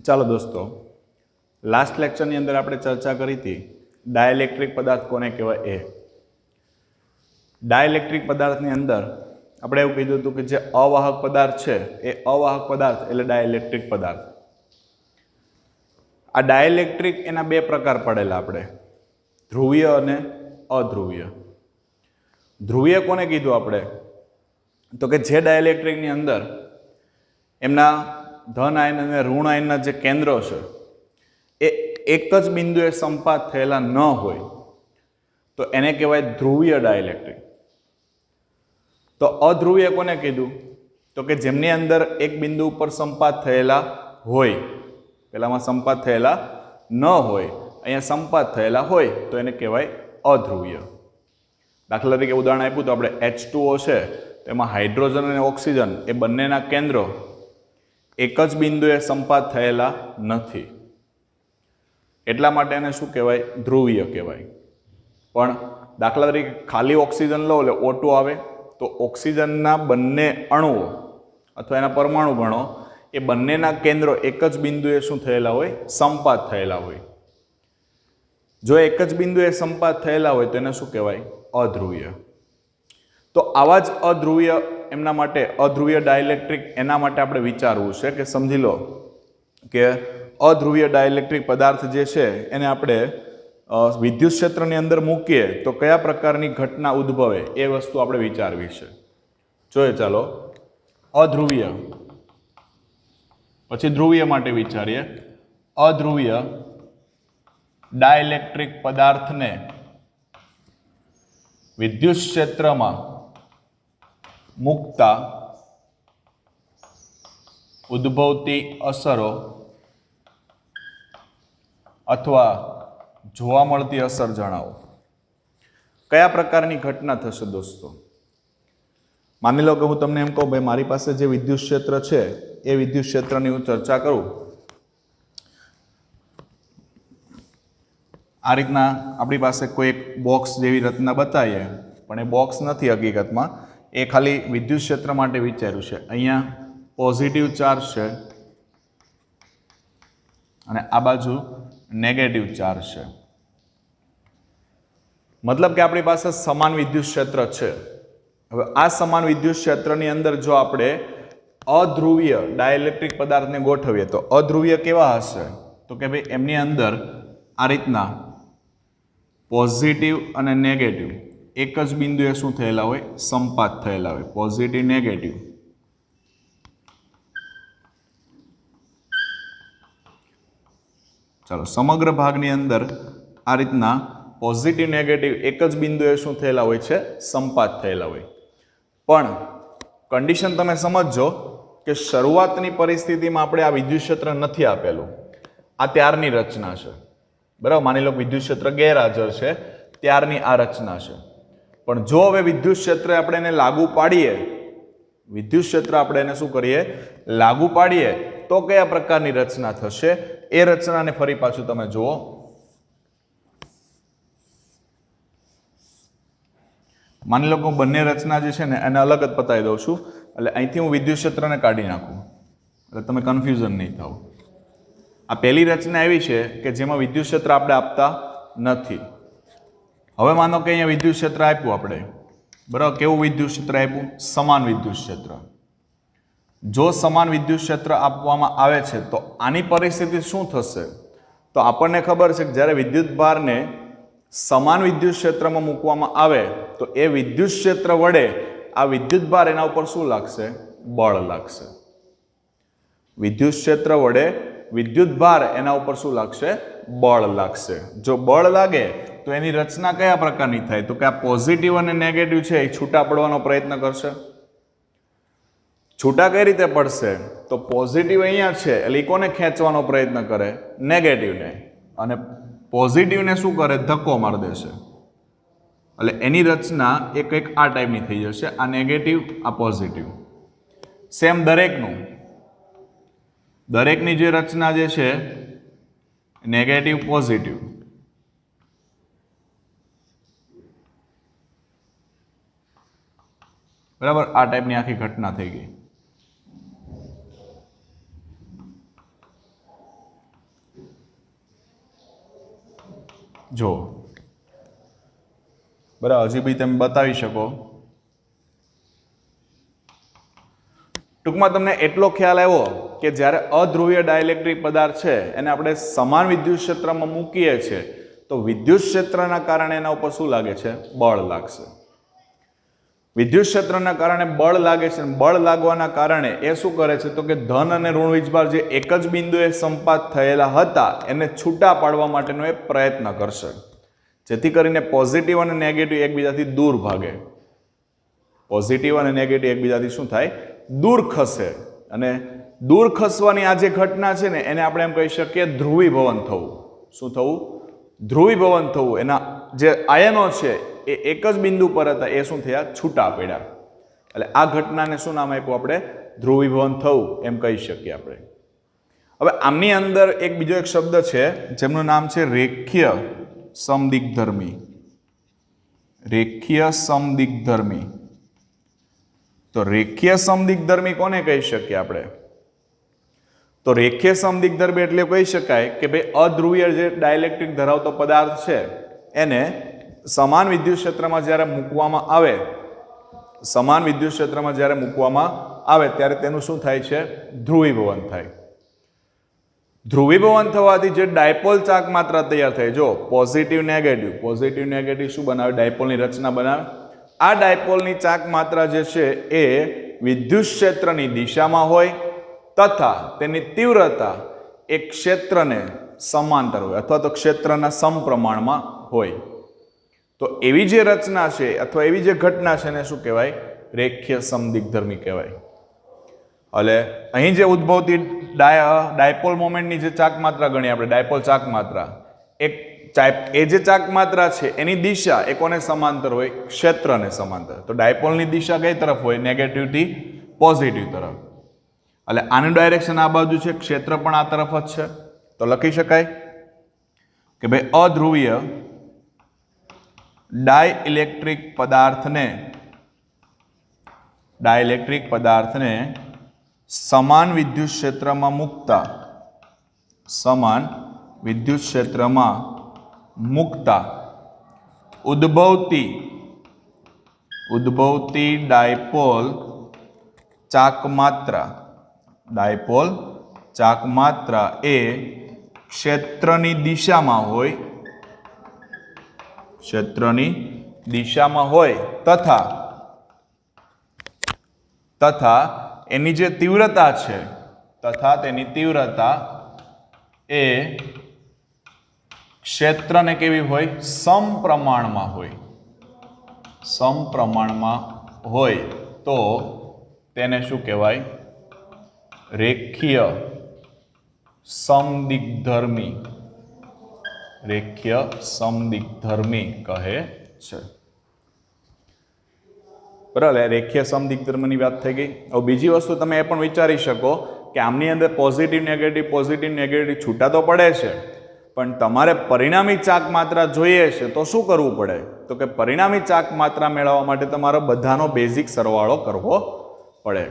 ચાલો દોસ્તો, લાસ્ટ લેક્ચરની અંદર આપણે ચર્ચા કરી હતી ડાયઇલેક્ટ્રિક પદાર્થ કોને કહેવાય એ. ડાયઇલેક્ટ્રિક પદાર્થની અંદર આપણે એવું કીધું હતું કે જે અવાહક પદાર્થ છે એ અવાહક પદાર્થ એટલે ડાયઇલેક્ટ્રિક પદાર્થ. આ ડાયઇલેક્ટ્રિક એના બે પ્રકાર પડેલા આપણે, ધ્રુવીય અને અધ્રુવીય. ધ્રુવીય કોને કીધું આપણે? તો કે જે ડાયઇલેક્ટ્રિકની અંદર એમના ધન આયન અને ઋણ આયનના જે કેન્દ્રો છે એ એક જ બિંદુએ સંપાત થયેલા ન હોય તો એને કહેવાય ધ્રુવીય ડાયઇલેક્ટ્રિક. તો અધ્રુવીય કોને કીધું? તો કે જેમની અંદર એક બિંદુ ઉપર સંપાત થયેલા હોય, પેલામાં સંપાત થયેલા ન હોય, અહીંયા સંપાત થયેલા હોય તો એને કહેવાય અધ્રુવીય. દાખલા તરીકે ઉદાહરણ આપ્યું તો આપણે H2O છે, તેમાં હાઇડ્રોજન અને ઓક્સિજન એ બંનેના કેન્દ્રો એક જ બિંદુએ સંપાત થયેલા નથી, એટલા માટે એને શું કહેવાય? ધ્રુવીય કહેવાય. પણ દાખલા તરીકે ખાલી ઓક્સિજન લો એટલે O2 આવે, તો ઓક્સિજનના બંને અણુઓ અથવા એના પરમાણુ ગણો એ બંનેના કેન્દ્રો એક જ બિંદુએ શું થયેલા હોય? સંપાત થયેલા હોય. જો એક જ બિંદુએ સંપાત થયેલા હોય તો એને શું કહેવાય? અધ્રુવીય. તો આવા જ અધ્રુવીય એમના માટે અધ્રુવીય ડાયઇલેક્ટ્રિક એના માટે આપણે વિચારવું છે કે સમજી લો કે અધ્રુવીય ડાયઇલેક્ટ્રિક પદાર્થ જે છે એને આપણે વિદ્યુત ક્ષેત્રની અંદર મૂકીએ તો કયા પ્રકારની ઘટના ઉદ્ભવે એ વસ્તુ આપણે વિચારવી છે. જોઈએ ચાલો, અધ્રુવીય પછી ધ્રુવીય માટે વિચારીએ. અધ્રુવીય ડાયઇલેક્ટ્રિક પદાર્થને વિદ્યુત ક્ષેત્રમાં મૂકતા ઉદ્ભવતી અસરો અથવા જોવા મળતી અસર જણાવો. કયા પ્રકારની ઘટના થશે દોસ્તો? માની લો કે હું તમને એમ કહું, ભાઈ મારી પાસે જે વિદ્યુત ક્ષેત્ર છે એ વિદ્યુત ક્ષેત્રની હું ચર્ચા કરું. આ રીતના આપણી પાસે કોઈ એક બોક્સ જેવી રચના બતાવીએ, પણ એ બોક્સ નથી હકીકતમાં, એ ખાલી વિદ્યુત ક્ષેત્ર માટે વિચાર્યું છે. અહીંયા પોઝિટિવ ચાર્જ છે અને આ બાજુ નેગેટિવ ચાર્જ છે. મતલબ કે આપણી પાસે સમાન વિદ્યુત ક્ષેત્ર છે. હવે આ સમાન વિદ્યુત ક્ષેત્રની અંદર જો આપણે અધ્રુવીય ડાયઇલેક્ટ્રિક પદાર્થને ગોઠવીએ તો અધ્રુવીય કેવા હશે? તો કે ભાઈ એમની અંદર આ રીતના પોઝિટિવ અને નેગેટિવ એક જ બિંદુએ શું થયેલા હોય? સંપાત થયેલા હોય. Positive negative. ચાલો, સમગ્ર ભાગની અંદર આ રીતના પોઝિટિવ નેગેટિવ એક જ બિંદુએ શું થયેલા હોય છે? સંપાત થયેલા હોય. પણ કન્ડિશન તમે સમજજો કે શરૂઆતની પરિસ્થિતિમાં આપણે આ વિદ્યુત ક્ષેત્ર નથી આપેલું, આ ત્યારની રચના છે. બરાબર, માની લો વિદ્યુત ક્ષેત્ર ગેરહાજર છે ત્યારની આ રચના છે. પણ જો હવે વિદ્યુત ક્ષેત્ર આપણે એને લાગુ પાડીએ, વિદ્યુત ક્ષેત્ર આપણે એને શું કરીએ? લાગુ પાડીએ તો કયા પ્રકારની રચના થશે એ રચનાને ફરી પાછું તમે જુઓ. માની લો કે હું બંને રચના જે છે ને એને અલગ જ બતાવી દઉં છું, એટલે અહીંથી હું વિદ્યુત ક્ષેત્રને કાઢી નાખું એટલે તમે કન્ફ્યુઝન નહીં થાવ. આ પહેલી રચના એવી છે કે જેમાં વિદ્યુત ક્ષેત્ર આપણે આપતા નથી. હવે માનો કે અહીંયા વિદ્યુત ક્ષેત્ર આપ્યું આપણે, બરાબર, કેવું વિદ્યુત ક્ષેત્ર આપ્યું? સમાન વિદ્યુત ક્ષેત્ર. જો સમાન વિદ્યુત ક્ષેત્ર આપવામાં આવે છે તો આની પરિસ્થિતિ શું થશે? તો આપણને ખબર છે કે જ્યારે વિદ્યુત ભારને સમાન વિદ્યુત ક્ષેત્રમાં મૂકવામાં આવે તો એ વિદ્યુત ક્ષેત્ર વડે આ વિદ્યુત ભાર એના ઉપર શું લાગશે? બળ લાગશે. વિદ્યુત ક્ષેત્ર વડે વિદ્યુત ભાર એના ઉપર શું લાગશે? બળ લાગશે. જો બળ લાગે તો એની રચના કયા પ્રકારની થાય? તો કે આ પોઝિટિવ અને નેગેટિવ છે એ છૂટા પડવાનો પ્રયત્ન કરશે. છૂટા કઈ રીતે પડશે? તો પોઝિટિવ અહીંયા છે એટલે એ કોને ખેંચવાનો પ્રયત્ન કરે? નેગેટિવને. અને પોઝિટિવને શું કરે? ધક્કો મારી દેશે. એટલે એની રચના એ કંઈક આ ટાઈપની થઈ જશે, આ નેગેટિવ, આ પોઝિટિવ. સેમ દરેકની જે રચના જે છે નેગેટિવ પોઝિટિવ. બરાબર, આ ટાઈપની આખી ઘટના થઈ ગઈ. જો બરાબર, હજી બી તમે બતાવી શકો. ટૂંકમાં તમને એટલો ખ્યાલ આવ્યો કે જ્યારે અધ્રુવીય ડાયલેક્ટ્રિક પદાર્થ છે એને આપણે સમાન વિદ્યુત ક્ષેત્રમાં મૂકીએ છીએ તો વિદ્યુત ક્ષેત્રના કારણે એના ઉપર શું લાગે છે? બળ લાગશે. વિદ્યુત ક્ષેત્રના કારણે બળ લાગે છે. બળ લાગવાના કારણે એ શું કરે છે તો કે ધન અને ઋણ વીજભાર જે એક જ બિંદુએ સંપાત થયેલા હતા એને છૂટા પાડવા માટેનો એ પ્રયત્ન કરશે, જેથી કરીને પોઝિટિવ અને નેગેટિવ એકબીજાથી દૂર ભાગે. પોઝિટિવ અને નેગેટિવ એકબીજાથી શું થાય? દૂર ખસે. અને દૂર ખસવાની આ જે ઘટના છે ને એને આપણે એમ કહી શકીએ ધ્રુવીભવન થવું. શું થવું? ધ્રુવીભવન થવું. એના જે આયનો છે એ એક જ બિંદુ પર હતા, એ શું થયા? છૂટા પડ્યા. એટલે આ ઘટનાને શું નામ આપ્યું આપણે? ધ્રુવીભવન થવું એમ કહી શકીએ આપણે. હવે આમની અંદર એક બીજો એક શબ્દ છે જેમનું નામ છે રેખીય સમદિગ્ધર્મી. રેખીય સમદિગ્ધર્મી. તો રેખીય સમદિગ્ધર્મી કોને કહી શકીએ આપણે? તો રેખીય સમદિગ્ધર્મી એટલે કહી શકાય કે ભાઈ અધ્રુવીય જે ડાયલેક્ટ્રિક ધરાવતો પદાર્થ છે એને સમાન વિદ્યુત ક્ષેત્રમાં જ્યારે મૂકવામાં આવે, સમાન વિદ્યુત ક્ષેત્રમાં જ્યારે મૂકવામાં આવે ત્યારે તેનું શું થાય છે? ધ્રુવીભવન થાય. ધ્રુવીભવન થવાથી જે ડાયપોલ ચાક માત્રા તૈયાર થાય, જો પોઝિટિવ નેગેટિવ, પોઝિટિવ નેગેટિવ શું બનાવે? ડાયપોલની રચના બનાવે. આ ડાયપોલની ચાક માત્રા જે છે એ વિદ્યુત ક્ષેત્રની દિશામાં હોય તથા તેની તીવ્રતા એક ક્ષેત્રને સમાંતર હોય અથવા તો ક્ષેત્રના સમપ્રમાણમાં હોય. તો એવી જે રચના છે અથવા એવી જે ઘટના છે એને શું કહેવાય? રેખીય સમદિગ્ધર્મી કહેવાય. એટલે અહીં જે ઉદ્ભવતી ડાયપોલ મોમેન્ટની જે ચાક માત્રા ગણી આપણે, ડાયપોલ ચાક માત્રા, એ જે ચાક માત્રા છે એની દિશા એ કોને સમાંતર હોય? ક્ષેત્રને સમાંતર. તો ડાયપોલની દિશા કઈ તરફ હોય? નેગેટિવ થી પોઝિટિવ તરફ. એટલે આનું ડાયરેક્શન આ બાજુ છે, ક્ષેત્ર પણ આ તરફ જ છે. તો લખી શકાય કે ભાઈ અધ્રુવીય ડાયઇલેક્ટ્રિક પદાર્થને સમાન વિદ્યુત ક્ષેત્રમાં મૂકતા, સમાન વિદ્યુત ક્ષેત્રમાં મૂકતા ઉદ્ભવતી ડાયપોલ ચાક માત્રા એ ક્ષેત્રની દિશામાં હોય તથા એની જે તીવ્રતા છે, તેની તીવ્રતા એ ક્ષેત્રને કેવી હોય? સમપ્રમાણમાં હોય તો તેને શું કહેવાય? રેખીય સમદિગ્ધર્મી. રેખીય સમદિગ્ધર્મી કહે છે. બરાબર, રેખીય સમદિગ્ધર્મીની વાત થઈ ગઈ. હવે બીજી વસ્તુ તમે એ પણ વિચારી શકો કે આમની અંદર પોઝિટિવ નેગેટિવ છૂટા તો પડે છે, પણ તમારે પરિણામી ચાક માત્રા જોઈએ છે તો શું કરવું પડે? તો કે પરિણામી ચાક માત્રા મેળવવા માટે તમારે બધાનો બેઝિક સરવાળો કરવો પડે.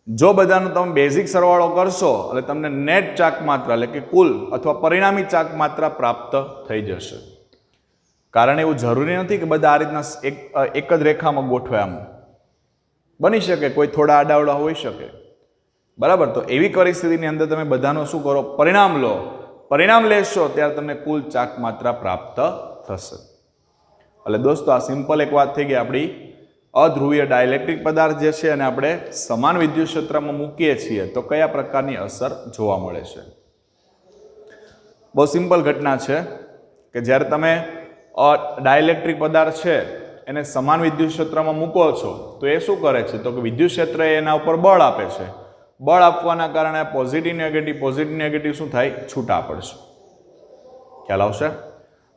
જો બધાનો તમે બેઝિક સરવાળો કરશો એટલે તમને નેટ ચાક માત્રા એટલે કે કુલ અથવા પરિણામી ચાક માત્રા પ્રાપ્ત થઈ જશે. કારણ એવું જરૂરી નથી કે બધા આ રીતના એક જ રેખામાં ગોઠવે. આમ બની શકે કોઈ થોડા આડાવડા હોઈ શકે. બરાબર, તો એવી પરિસ્થિતિની અંદર તમે બધાનો શું કરો? પરિણામ લો. પરિણામ લેશો ત્યારે તમને કુલ ચાક માત્રા પ્રાપ્ત થશે. એટલે દોસ્તો આ સિમ્પલ એક વાત થઈ ગઈ આપણી અધ્રુવીય ડાયલેક્ટ્રિક પદાર્થ જે છે અને આપણે સમાન વિદ્યુત ક્ષેત્રમાં મૂકીએ છીએ તો કયા પ્રકારની અસર જોવા મળે છે. બહુ સિમ્પલ ઘટના છે કે જ્યારે તમે ડાયલેક્ટ્રિક પદાર્થ છે એને સમાન વિદ્યુત ક્ષેત્રમાં મૂકો છો તો એ શું કરે છે? તો કે વિદ્યુત ક્ષેત્ર એના ઉપર બળ આપે છે. બળ આપવાના કારણે પોઝિટિવ નેગેટિવ શું થાય? છૂટા પડશે. ખ્યાલ આવશે?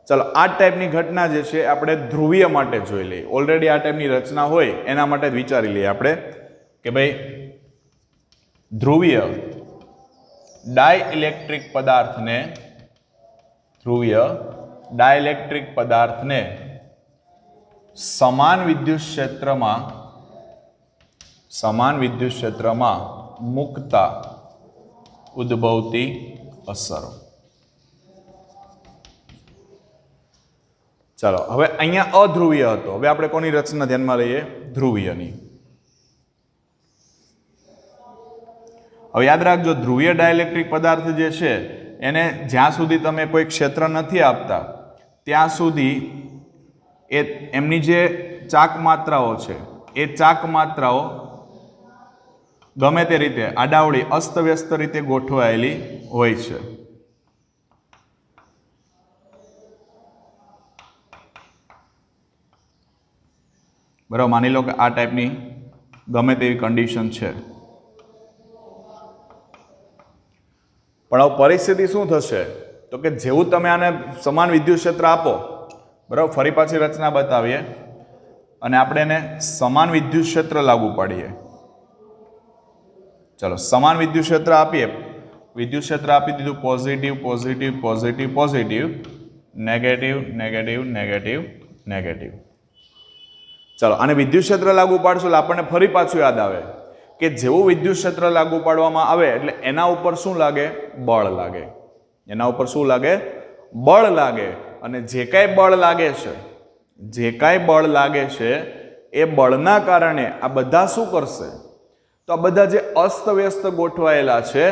ચલો, આ ટાઈપની ઘટના જે છે આપણે ધ્રુવીય માટે જોઈ લઈએ. ઓલરેડી આ ટાઈપની રચના હોય એના માટે જ વિચારી લઈએ આપણે કે ભાઈ ધ્રુવીય ડાયઇલેક્ટ્રિક પદાર્થને સમાન વિદ્યુત ક્ષેત્રમાં મૂકતા ઉદ્ભવતી અસરો. ચાલો હવે અહીંયા અધ્રુવીય હતો, હવે આપણે કોની રચના ધ્યાનમાં લઈએ? ધ્રુવીયની. હવે યાદ રાખજો, ધ્રુવીય ડાયલેક્ટ્રિક પદાર્થ જે છે એને જ્યાં સુધી તમે કોઈ ક્ષેત્ર નથી આપતા ત્યાં સુધી એ એમની જે ચાક માત્રાઓ છે એ ચાક માત્રાઓ ગમે તે રીતે આડાવડી અસ્તવ્યસ્ત રીતે ગોઠવાયેલી હોય છે. બરાબર, માની લો કે આ ટાઈપની ગમે તેવી કન્ડિશન છે, પણ હવે પરિસ્થિતિ શું થશે તો કે જેવું તમે આને સમાન વિદ્યુત ક્ષેત્ર આપો, બરાબર, ફરી પાછી રચના બતાવીએ અને આપણે એને સમાન વિદ્યુત ક્ષેત્ર લાગુ પાડીએ. ચલો સમાન વિદ્યુત ક્ષેત્ર આપીએ, વિદ્યુત ક્ષેત્ર આપી દીધું positive positive positive positive, negative negative negative negative. ચલો આને વિદ્યુત ક્ષેત્ર લાગુ પાડશું એટલે આપણને ફરી પાછું યાદ આવે કે જેવું વિદ્યુત ક્ષેત્ર લાગુ પાડવામાં આવે એટલે એના ઉપર શું લાગે? બળ લાગે. એના ઉપર શું લાગે? બળ લાગે. અને જે કાંઈ બળ લાગે છે, જે કાંઈ બળ લાગે છે એ બળના કારણે આ બધા શું કરશે? તો આ બધા જે અસ્તવ્યસ્ત ગોઠવાયેલા છે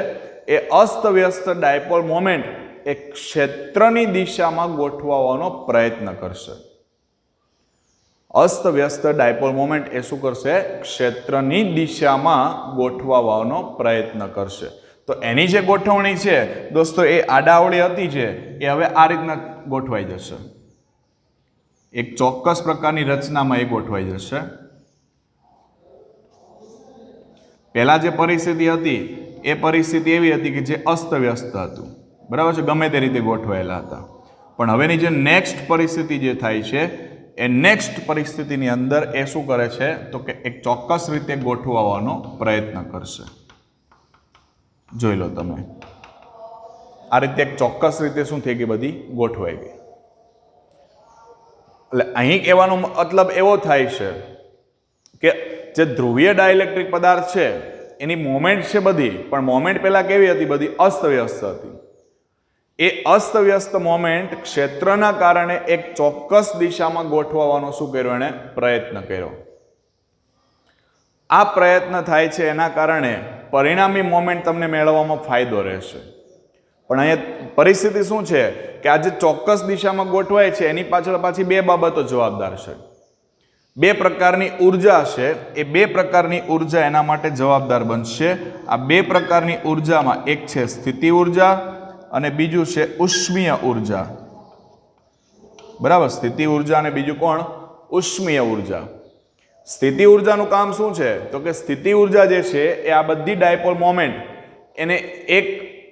એ અસ્તવ્યસ્ત ડાયપોલ મોમેન્ટ એ ક્ષેત્રની દિશામાં ગોઠવવાનો પ્રયત્ન કરશે. અસ્તવ્યસ્ત ડાયપોલ મોમેન્ટ એ શું કરશે? ક્ષેત્રની દિશામાં ગોઠવવાનો પ્રયત્ન કરશે. તો એની જે ગોઠવણી છે દોસ્તો એ આડાવડી હતી છે એ હવે આ રીતના ગોઠવાઈ જશે. એક ચોક્કસ પ્રકારની રચનામાં એ ગોઠવાઈ જશે. પહેલા જે પરિસ્થિતિ હતી એ પરિસ્થિતિ એવી હતી કે જે અસ્તવ્યસ્ત હતું, બરાબર છે, ગમે તે રીતે ગોઠવાયેલા હતા. પણ હવેની જે નેક્સ્ટ પરિસ્થિતિ જે થાય છે એ નેક્સ્ટ પરિસ્થિતિની અંદર એ શું કરે છે તો કે એક ચોક્કસ રીતે ગોઠવવાનો પ્રયત્ન કરશે. જોઈ લો તમે, આ રીતે એક ચોક્કસ રીતે શું થઈ ગઈ? બધી ગોઠવાઈ ગઈ. એટલે અહીં કહેવાનો મતલબ એવો થાય છે કે જે ધ્રુવીય ડાયલેક્ટ્રિક પદાર્થ છે એની મોમેન્ટ છે બધી, પણ મોમેન્ટ પહેલા કેવી હતી? બધી અસ્તવ્યસ્ત હતી. એ અસ્તવ્યસ્ત મોમેન્ટ ક્ષેત્રના કારણે એક ચોક્કસ દિશામાં ગોઠવવાનો શું કર્યો? એણે પ્રયત્ન કર્યો. આ પ્રયત્ન થાય છે એના કારણે પરિણામી મોમેન્ટ તમને મેળવવામાં ફાયદો રહેશે. પણ અહીંયા પરિસ્થિતિ શું છે કે આ જે ચોક્કસ દિશામાં ગોઠવાય છે એની પાછળ પાછી બે બાબતો જવાબદાર છે. બે પ્રકારની ઉર્જા છે, એ બે પ્રકારની ઉર્જા એના માટે જવાબદાર બનશે. આ બે પ્રકારની ઉર્જામાં એક છે સ્થિતિ ઉર્જા અને બીજું છે ઉષ્મીય ઉર્જા. બરાબર, સ્થિતિ ઉર્જા અને બીજું કોણ? ઉષ્મીય ઉર્જા. સ્થિતિ ઉર્જાનું કામ શું છે તો કે સ્થિતિ ઉર્જા જે છે એ આ બધી ડાયપોલ મોમેન્ટ એને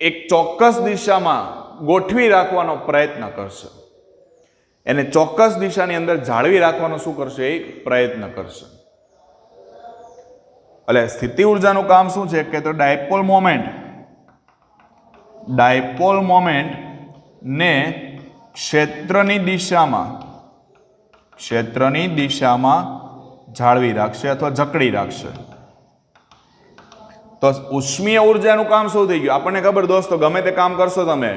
એક ચોક્કસ દિશામાં ગોઠવી રાખવાનો પ્રયત્ન કરશે. એને ચોક્કસ દિશાની અંદર જાળવી રાખવાનો શું કરશે? એ પ્રયત્ન કરશે. એટલે સ્થિતિ ઉર્જાનું કામ શું છે કે તો ડાયપોલ મોમેન્ટ ને ક્ષેત્રની દિશામાં જાળવી રાખશે અથવા જકડી રાખશે. તો ઉષ્મીય ઉર્જાનું કામ શું થઈ ગયું? આપણને ખબર દોસ્તો, ગમે તે કામ કરશો તમે,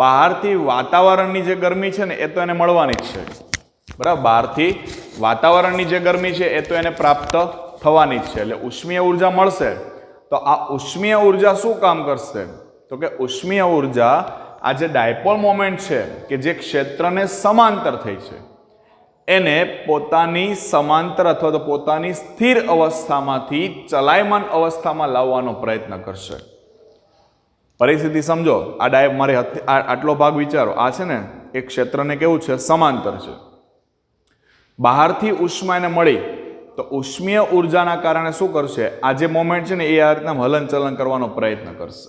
બહારથી વાતાવરણની જે ગરમી છે ને એ તો એને મળવાની જ છે, બરાબર. બહારથી વાતાવરણની જે ગરમી છે એ તો એને પ્રાપ્ત થવાની જ છે. એટલે ઉષ્મીય ઉર્જા મળશે. તો આ ઉષ્મીય ઉર્જા શું કામ કરશે તો કે ઉષ્મીય ઉર્જા આ જે ડાયપોલ મોમેન્ટ છે કે જે ક્ષેત્રને સમાંતર થઈ છે એને પોતાની સમાંતર અથવા તો પોતાની સ્થિર અવસ્થામાંથી ચલાયમાન અવસ્થામાં લાવવાનો પ્રયત્ન કરશે. પરિસ્થિતિ સમજો. મારે આટલો ભાગ વિચારો. આ છે ને એક ક્ષેત્રને કેવું છે? સમાંતર છે. બહારથી ઉષ્મા એને મળી તો ઉષ્મીય ઉર્જાના કારણે શું કરશે? આ જે મોમેન્ટ છે ને એ આ રીતના હલનચલન કરવાનો પ્રયત્ન કરશે.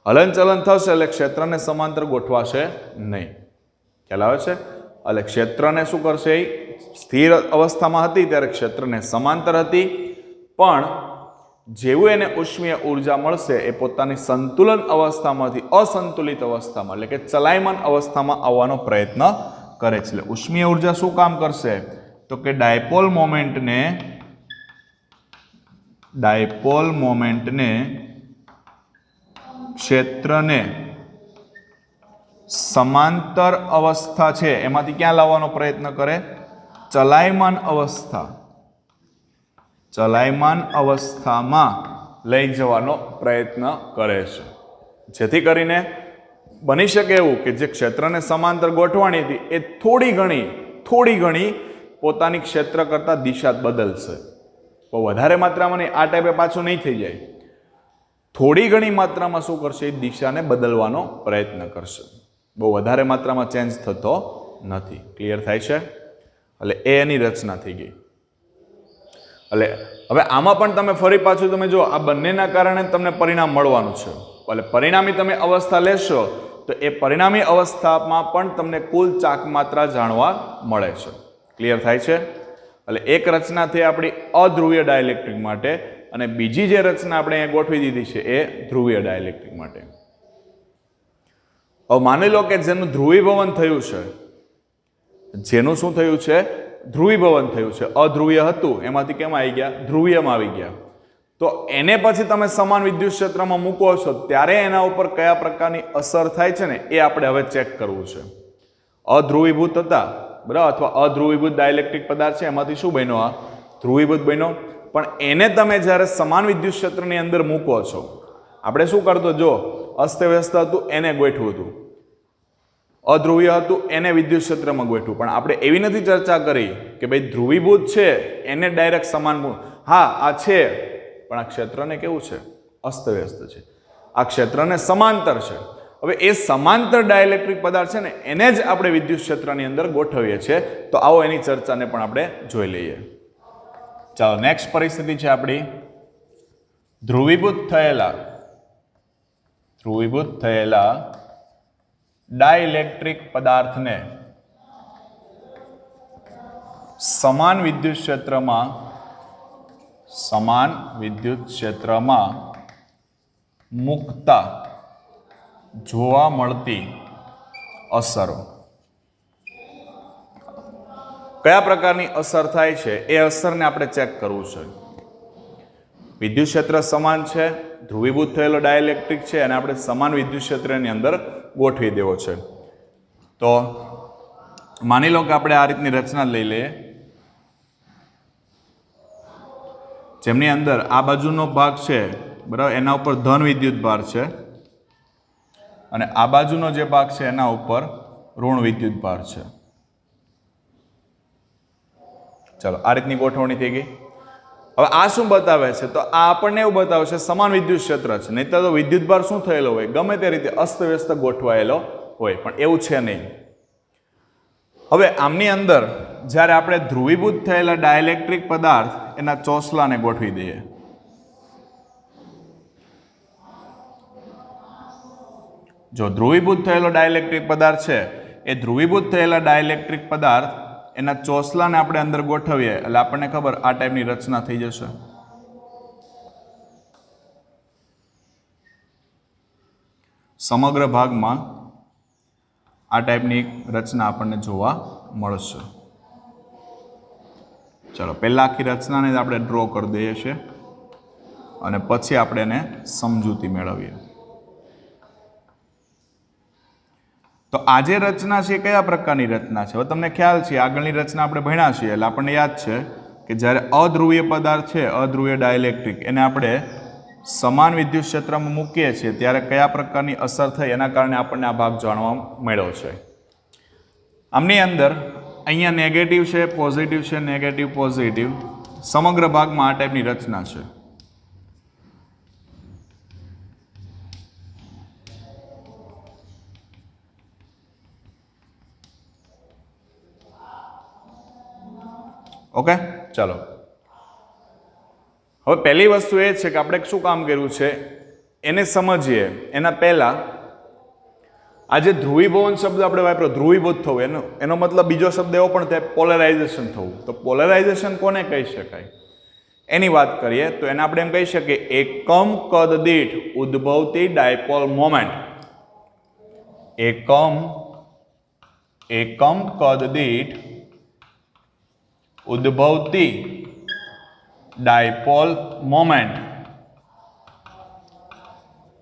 હલનચલન થશે એટલે ક્ષેત્રને સમાંતર ગોઠવાશે નહીં. ખ્યાલ આવે છે? એટલે ક્ષેત્રને શું કરશે? સ્થિર અવસ્થામાં હતી ત્યારે ક્ષેત્રને સમાંતર હતી, પણ જેવું એને ઉષ્મીય ઉર્જા મળશે એ પોતાની સંતુલન અવસ્થામાંથી અસંતુલિત અવસ્થામાં એટલે કે ચલાયમાન અવસ્થામાં આવવાનો પ્રયત્ન કરે છે. એટલે ઉષ્મીય ઉર્જા શું કામ કરશે તો કે ડાયપોલ મોમેન્ટને ક્ષેત્રને સમાંતર અવસ્થા છે એમાંથી ક્યાં લાવવાનો પ્રયત્ન કરે? ચલાયમાન અવસ્થામાં લઈ જવાનો પ્રયત્ન કરે છે, જેથી કરીને બની શકે એવું કે જે ક્ષેત્રને સમાંતર ગોઠવાણી હતી એ થોડી ઘણી પોતાની ક્ષેત્ર કરતાં દિશા બદલશે. તો વધારે માત્રામાં નહીં, આ ટાઈપે પાછું નહીં થઈ જાય. થોડી ઘણી માત્રામાં શું કરશે? એ દિશાને બદલવાનો પ્રયત્ન કરશે. બહુ વધારે માત્રામાં ચેન્જ થતો નથી. ક્લિયર થાય છે? એટલે એની રચના થઈ ગઈ. એટલે હવે આમાં પણ તમે ફરી પાછું તમે જો આ બંનેના કારણે તમને પરિણામ મળવાનું છે. એટલે પરિણામી તમે અવસ્થા લેશો તો એ પરિણામી અવસ્થામાં પણ તમને કુલ ચાક માત્રા જાણવા મળે છે. ક્લિયર થાય છે? એટલે એક રચના થઈ આપણી અધ્રુવીય ડાયલેક્ટ્રિક માટે અને બીજી જે રચના આપણે અહીંયા ગોઠવી દીધી છે એ ધ્રુવીય ડાયલેક્ટ્રિક માટે. હવે માની લો કે જેનું ધ્રુવીભવન થયું છે, જેનું શું થયું છે? ધ્રુવીભવન થયું છે. અધ્રુવીય હતું એમાંથી કેમ આવી ગયા? ધ્રુવીયમાં આવી ગયા. તો એને પછી તમે સમાન વિદ્યુત ક્ષેત્રમાં મૂકો છો ત્યારે એના ઉપર કયા પ્રકારની અસર થાય છે ને એ આપણે હવે ચેક કરવું છે. અધ્રુવીભૂત હતા બરાબર, અથવા અધ્રુવીભૂત ડાયલેક્ટ્રિક પદાર્થ છે એમાંથી શું બન્યો? આ ધ્રુવીભૂત બન્યો. પણ એને તમે જ્યારે સમાન વિદ્યુત ક્ષેત્રની અંદર મૂકો છો, આપણે શું કરતો? જો અસ્તવ્યસ્ત હતું એને ગોઠવું હતું, અધ્રુવીય હતું એને વિદ્યુત ક્ષેત્રમાં ગોઠવું. પણ આપણે એવી નથી ચર્ચા કરી કે ભાઈ ધ્રુવીભૂત છે એને ડાયરેક્ટ સમાન. હા આ છે, પણ આ ક્ષેત્રને કેવું છે? અસ્તવ્યસ્ત છે. આ ક્ષેત્રને સમાંતર છે. હવે એ સમાંતર ડાયલેક્ટ્રિક પદાર્થ છે ને એને જ આપણે વિદ્યુત ક્ષેત્રની અંદર ગોઠવીએ છીએ. તો આવો એની ચર્ચાને પણ આપણે જોઈ લઈએ. ચાલો, નેક્સ્ટ પરિસ્થિતિ છે આપણી ધ્રુવીભૂત થયેલા ડાઇલેક્ટ્રિક પદાર્થને સમાન વિદ્યુત ક્ષેત્રમાં મૂકતા જોવા મળતી અસરો. કયા પ્રકારની અસર થાય છે એ અસરને આપણે ચેક કરવું છે. વિદ્યુત ક્ષેત્ર સમાન છે, ધ્રુવીભૂત થયેલો ડાયલેક્ટ્રિક છે અને આપણે સમાન વિદ્યુત ક્ષેત્રની અંદર ગોઠવી દેવો છે. તો માની લો કે આપણે આ રીતની રચના લઈ લઈએ, જેમની અંદર આ બાજુનો ભાગ છે બરાબર, એના ઉપર ધન વિદ્યુત ભાર છે અને આ બાજુનો જે ભાગ છે એના ઉપર ઋણ વિદ્યુત ભાર છે. ચાલો, આ રીતની ગોઠવણી થઈ ગઈ. હવે આ શું બતાવે છે? તો આ આપણને એવું બતાવે છે સમાન વિદ્યુત ક્ષેત્ર છે. નહીં તો વિદ્યુત ભાર શું થયેલો હોય? ગમે તે રીતે અસ્તવ્યસ્ત ગોઠવાયેલો હોય, પણ એવું છે નહીં. હવે આમની અંદર જ્યારે આપણે ધ્રુવીભૂત થયેલા ડાયલેક્ટ્રિક પદાર્થ એના ચોસલાને ગોઠવી દઈએ, જો ધ્રુવીભૂત થયેલો ડાયલેક્ટ્રિક પદાર્થ છે એ ધ્રુવીભૂત થયેલા ડાયલેક્ટ્રિક પદાર્થ એના ચોસલાને આપણે અંદર ગોઠવીએ એટલે આપણને ખબર આ ટાઈપની રચના થઈ જશે. સમગ્ર ભાગમાં આ ટાઈપની રચના આપણને જોવા મળશે. ચલો, પહેલા આખી રચનાને જ આપણે ડ્રો કરી દઈએ છીએ અને પછી આપણે એને સમજૂતી મેળવીએ. તો આ જે રચના છે એ કયા પ્રકારની રચના છે? હવે તમને ખ્યાલ છે, આગળની રચના આપણે ભણ્યા છીએ એટલે આપણને યાદ છે કે જ્યારે અધ્રુવીય પદાર્થ છે, અધ્રુવીય ડાયલેક્ટ્રિક, એને આપણે સમાન વિદ્યુત ક્ષેત્રમાં મૂકીએ છીએ ત્યારે કયા પ્રકારની અસર થઈ એના કારણે આપણને આ ભાગ જાણવા મળ્યો છે. આમની અંદર અહીંયા નેગેટિવ છે, પોઝિટિવ છે, નેગેટિવ પોઝિટિવ, સમગ્ર ભાગમાં આ ટાઈપની રચના છે. ઓકે, ચાલો. હવે પહેલી વસ્તુ એ છે કે આપણે શું કામ કર્યું છે એને સમજીએ. એના પહેલા આ જે ધ્રુવીભવન શબ્દ આપણે વાપર્યો, ધ્રુવીભૂત થવું, એનો મતલબ બીજો શબ્દ એવો પણ થાય પોલરાઇઝેશન થવું. તો પોલરાઇઝેશન કોને કહી શકાય એની વાત કરીએ તો એને આપણે એમ કહી શકીએ એકમ કદ દીઠ ઉદ્ભવતી ડાયપોલ મોમેન્ટ. એકમ કદ દીઠ ઉદ્ભવતી ડાયપોલ મોમેન્ટ.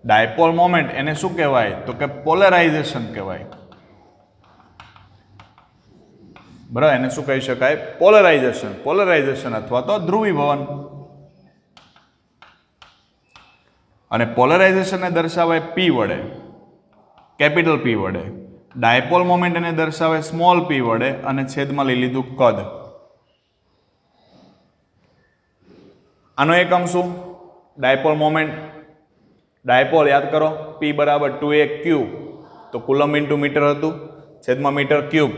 ડાયપોલ મોમેન્ટ એને શું કહેવાય? તો કે પોલરાઇઝેશન કહેવાય. બરાબર, એને શું કહી શકાય? પોલરાઇઝેશન. પોલરાઇઝેશન અથવા તો ધ્રુવીભવન. અને પોલરાઇઝેશનને દર્શાવાય P વડે, કેપિટલ P વડે. ડાયપોલ મોમેન્ટ એને દર્શાવે સ્મોલ p વડે અને છેદમાં લઈ લીધું કદ. આનો એકમ શું? Dipole moment. ડાયપોલ યાદ કરો, p બરાબર 2a ક્યુબ, તો કુલમ ઇન્ટુ મીટર હતું, છેદમાં metre cube.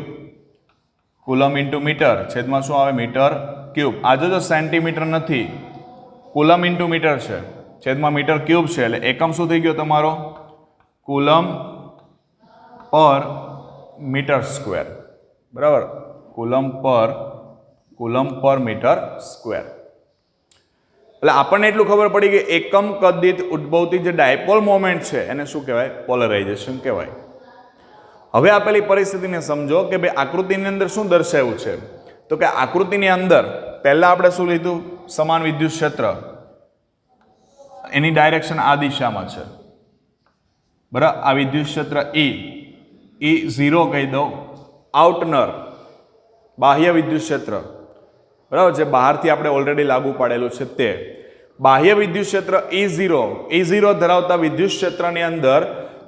Coulomb into metre, છેદમાં શું આવે? Metre cube. આ જો સેન્ટીમીટર નથી, કુલમ ઇન્ટુ મીટર છે, છેદમાં મીટર ક્યુબ છે, એટલે એકમ શું થઈ ગયો તમારો? કુલમ પર મીટર સ્ક્વેર. બરાબર, કુલમ પર મીટર સ્ક્વેર. એટલે આપણને એટલું ખબર પડી કે એકમ કદ દીઠ ઉદ્ભવતી જે ડાયપોલ મોમેન્ટ છે એને શું કહેવાય? પોલરાઇઝેશન કહેવાય. હવે આપેલી પરિસ્થિતિને સમજો કે ભાઈ આકૃતિની અંદર શું દર્શાવ્યું છે? તો કે આકૃતિની અંદર પહેલા આપણે શું લીધું? સમાન વિદ્યુત ક્ષેત્ર, એની ડાયરેક્શન આ દિશામાં છે. બરાબર, આ વિદ્યુત ક્ષેત્ર E 0 કહી દઉં. આઉટનર, બાહ્ય વિદ્યુત ક્ષેત્ર, બરાબર, જે બહારથી આપણે ઓલરેડી લાગુ પાડેલું છે તે બાહ્ય વિદ્યુત ક્ષેત્ર E0 ધરાવતા વિદ્યુત ક્ષેત્રની અંદર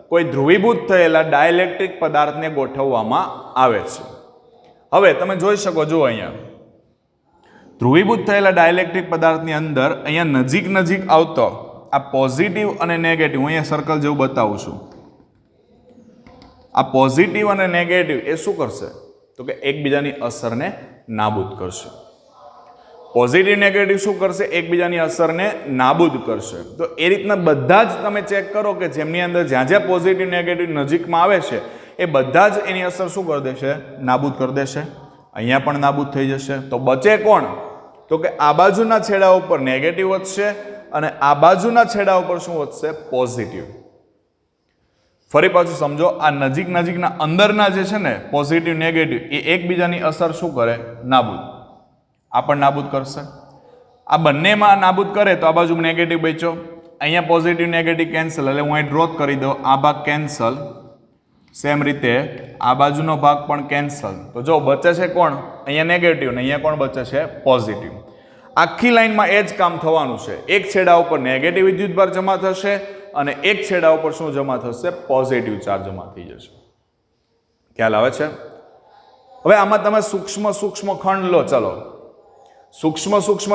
કોઈ ધ્રુવીભૂત થયેલા ડાયલેક્ટ્રિક પદાર્થને ગોઠવવામાં આવે છે. હવે તમે જોઈ શકો, જો અહીંયા ધ્રુવીભૂત થયેલા ડાયલેક્ટ્રિક પદાર્થની અંદર અહીંયા નજીક આવતો આ પોઝિટિવ અને નેગેટિવ, હું અહીંયા સર્કલ જેવું બતાવું છું. આ પોઝિટિવ અને નેગેટિવ એ શું કરશે? તો કે એકબીજાની અસરને નાબૂદ કરશે. પોઝિટિવ નેગેટિવ શું કરશે? એકબીજાની અસરને નાબૂદ કરશે. તો એ રીતના બધા જ તમે ચેક કરો કે જેમની અંદર જ્યાં પોઝિટિવ નેગેટિવ નજીકમાં આવે છે એ બધા જ એની અસર શું કરી દેશે? નાબૂદ કરી દેશે. અહીંયા પણ નાબૂદ થઈ જશે. તો બચે કોણ? તો કે આ બાજુના છેડા ઉપર નેગેટિવ વધશે અને આ બાજુના છેડા ઉપર શું વધશે? પોઝિટિવ. ફરી પાછું સમજો, આ નજીકના અંદરના જે છે ને પોઝિટિવ નેગેટિવ એ એકબીજાની અસર શું કરે? નાબૂદ. આ પણ નાબૂદ કરશે. આ બંનેમાં નાબૂદ કરે તો આ બાજુ નેગેટિવ બચ્યો, અહીંયા પોઝિટિવ નેગેટિવ કેન્સલ, એટલે હું અહીં ડ્રો કરી દઉં, આ ભાગ કેન્સલ. સેમ રીતે આ બાજુનો ભાગ પણ કેન્સલ. તો જો બચે છે કોણ? અહીંયા નેગેટિવ ને અહીંયા કોણ બચે છે? પોઝિટિવ. આખી લાઈનમાં એ જ કામ થવાનું છે. એક છેડા ઉપર નેગેટિવ વિદ્યુતભાર જમા થશે અને એક છેડા ઉપર શું જમા થશે? પોઝિટિવ ચાર્જ જમા થઈ જશે. ખ્યાલ આવે છે? હવે આમાં તમે સૂક્ષ્મ ખંડ લો. ચલો, સૂક્ષ્મ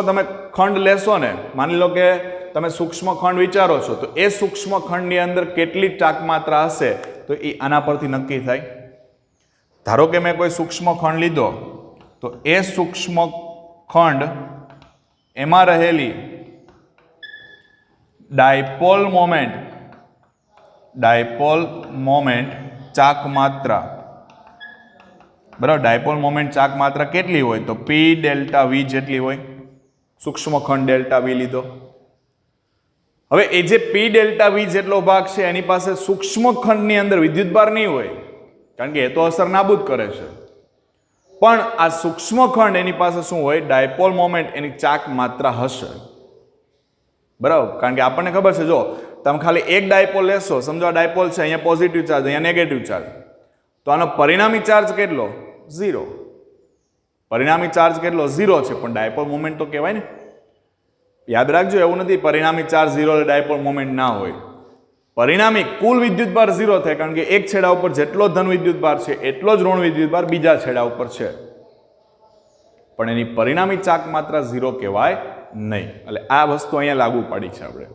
તમે ખંડ લેશો ને, માની લો કે તમે સૂક્ષ્મ ખંડ વિચારો છો, તો એ સૂક્ષ્મ ખંડની અંદર કેટલી ચાક માત્રા હશે તો એ આના પરથી નક્કી થાય. ધારો કે મેં કોઈ સૂક્ષ્મ ખંડ લીધો, તો એ સૂક્ષ્મ ખંડ એમાં રહેલી ડાયપોલ મોમેન્ટ ચાક માત્રા, બરાબર, ડાયપોલ મોમેન્ટ ચાક માત્રા કેટલી હોય? તો P ડેલ્ટા V જેટલી હોય. સૂક્ષ્મ ખંડ ડેલ્ટા V લીધો. હવે એ જે P ડેલ્ટા V જેટલો ભાગ છે એની પાસે સૂક્ષ્મ ખંડની અંદર વિદ્યુતભાર નહીં હોય, કારણ કે એ તો અસર નાબૂદ કરે છે. પણ આ સૂક્ષ્મ ખંડ એની પાસે શું હોય? ડાયપોલ મોમેન્ટ એની ચાક માત્રા હશે. બરાબર, કારણ કે આપણને ખબર છે, જો તમે ખાલી એક ડાયપોલ લેશો, સમજો આ ડાયપોલ છે, અહીંયા પોઝિટિવ ચાર્જ, અહીંયા નેગેટિવ ચાર્જ, તો આનો પરિણામી ચાર્જ કેટલો? 0. પરિણામી ચાર્જ કેટલો? 0 છે, પણ ડાયપોલ મોમેન્ટ તો કહેવાય ને. યાદ રાખજો, એવું નથી પરિણામી ચાર્જ 0 એટલે ડાયપોલ મોમેન્ટ ના હોય. પરિણામી કુલ વિદ્યુતભાર 0 થાય, કારણ કે એક છેડા ઉપર જેટલો ધન વિદ્યુતભાર છે એટલો જ ઋણ વિદ્યુતભાર બીજા છેડા ઉપર છે, પણ એની પરિણામી ચાક માત્રા 0 કહેવાય નહીં. એટલે આ વસ્તુ અહીંયા લાગુ પાડી છે આપણે.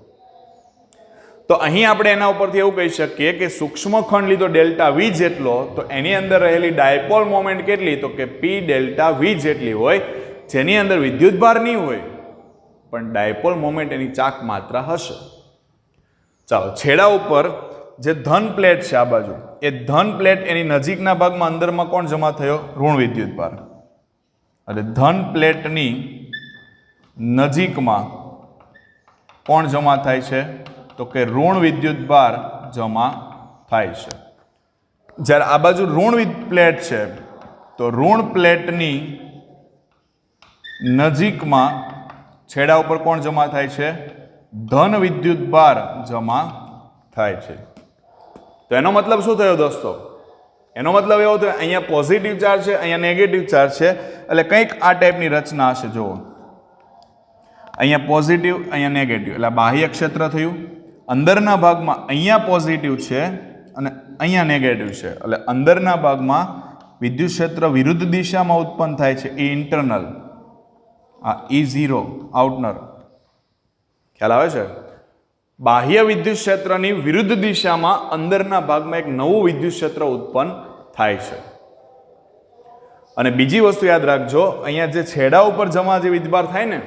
તો અહીં આપણે એના ઉપરથી એવું કહી શકીએ કે સૂક્ષ્મ ખંડ લીધો ડેલ્ટા V જેટલો, તો એની અંદર રહેલી ડાયપોલ મોમેન્ટ કેટલી? તો કે P ડેલ્ટા V જેટલી હોય, જેની અંદર વિદ્યુતભાર નહીં હોય પણ ડાયપોલ મોમેન્ટ એની ચાક માત્રા હશે. ચાલો, છેડા ઉપર જે ધન પ્લેટ છે આ બાજુ, એ ધન પ્લેટ એની નજીકના ભાગમાં અંદરમાં કોણ જમા થયો? ઋણ વિદ્યુતભાર. એટલે ધન પ્લેટની નજીકમાં કોણ જમા થાય છે? તો કે ઋણ વિદ્યુતભાર જમા થાય છે. જ્યારે આ બાજુ ઋણ પ્લેટ છે, તો ઋણ પ્લેટની નજીકમાં છેડા ઉપર કોણ જમા થાય છે? ધન વિદ્યુતભાર જમા થાય છે. તો એનો મતલબ શું થયો દોસ્તો? એનો મતલબ એવો થયો અહીંયા પોઝિટિવ ચાર્જ છે, અહીંયા નેગેટિવ ચાર્જ છે, એટલે કંઈક આ ટાઈપની રચના હશે. જુઓ અહીંયા પોઝિટિવ, અહીંયા નેગેટિવ, એટલે બાહ્ય ક્ષેત્ર થયું. અંદરના ભાગમાં અહીંયા પોઝિટિવ છે અને અહીંયા નેગેટિવ છે, એટલે અંદરના ભાગમાં વિદ્યુત ક્ષેત્ર વિરુદ્ધ દિશામાં ઉત્પન્ન થાય છે. એ ઇન્ટરનલ, આ E0 આઉટનર. ખ્યાલ આવે છે? બાહ્ય વિદ્યુત ક્ષેત્રની વિરુદ્ધ દિશામાં અંદરના ભાગમાં એક નવું વિદ્યુત ક્ષેત્ર ઉત્પન્ન થાય છે. અને બીજી વસ્તુ યાદ રાખજો, અહીંયા જે છેડા ઉપર જમા જે વિદ્યુતભાર થાય ને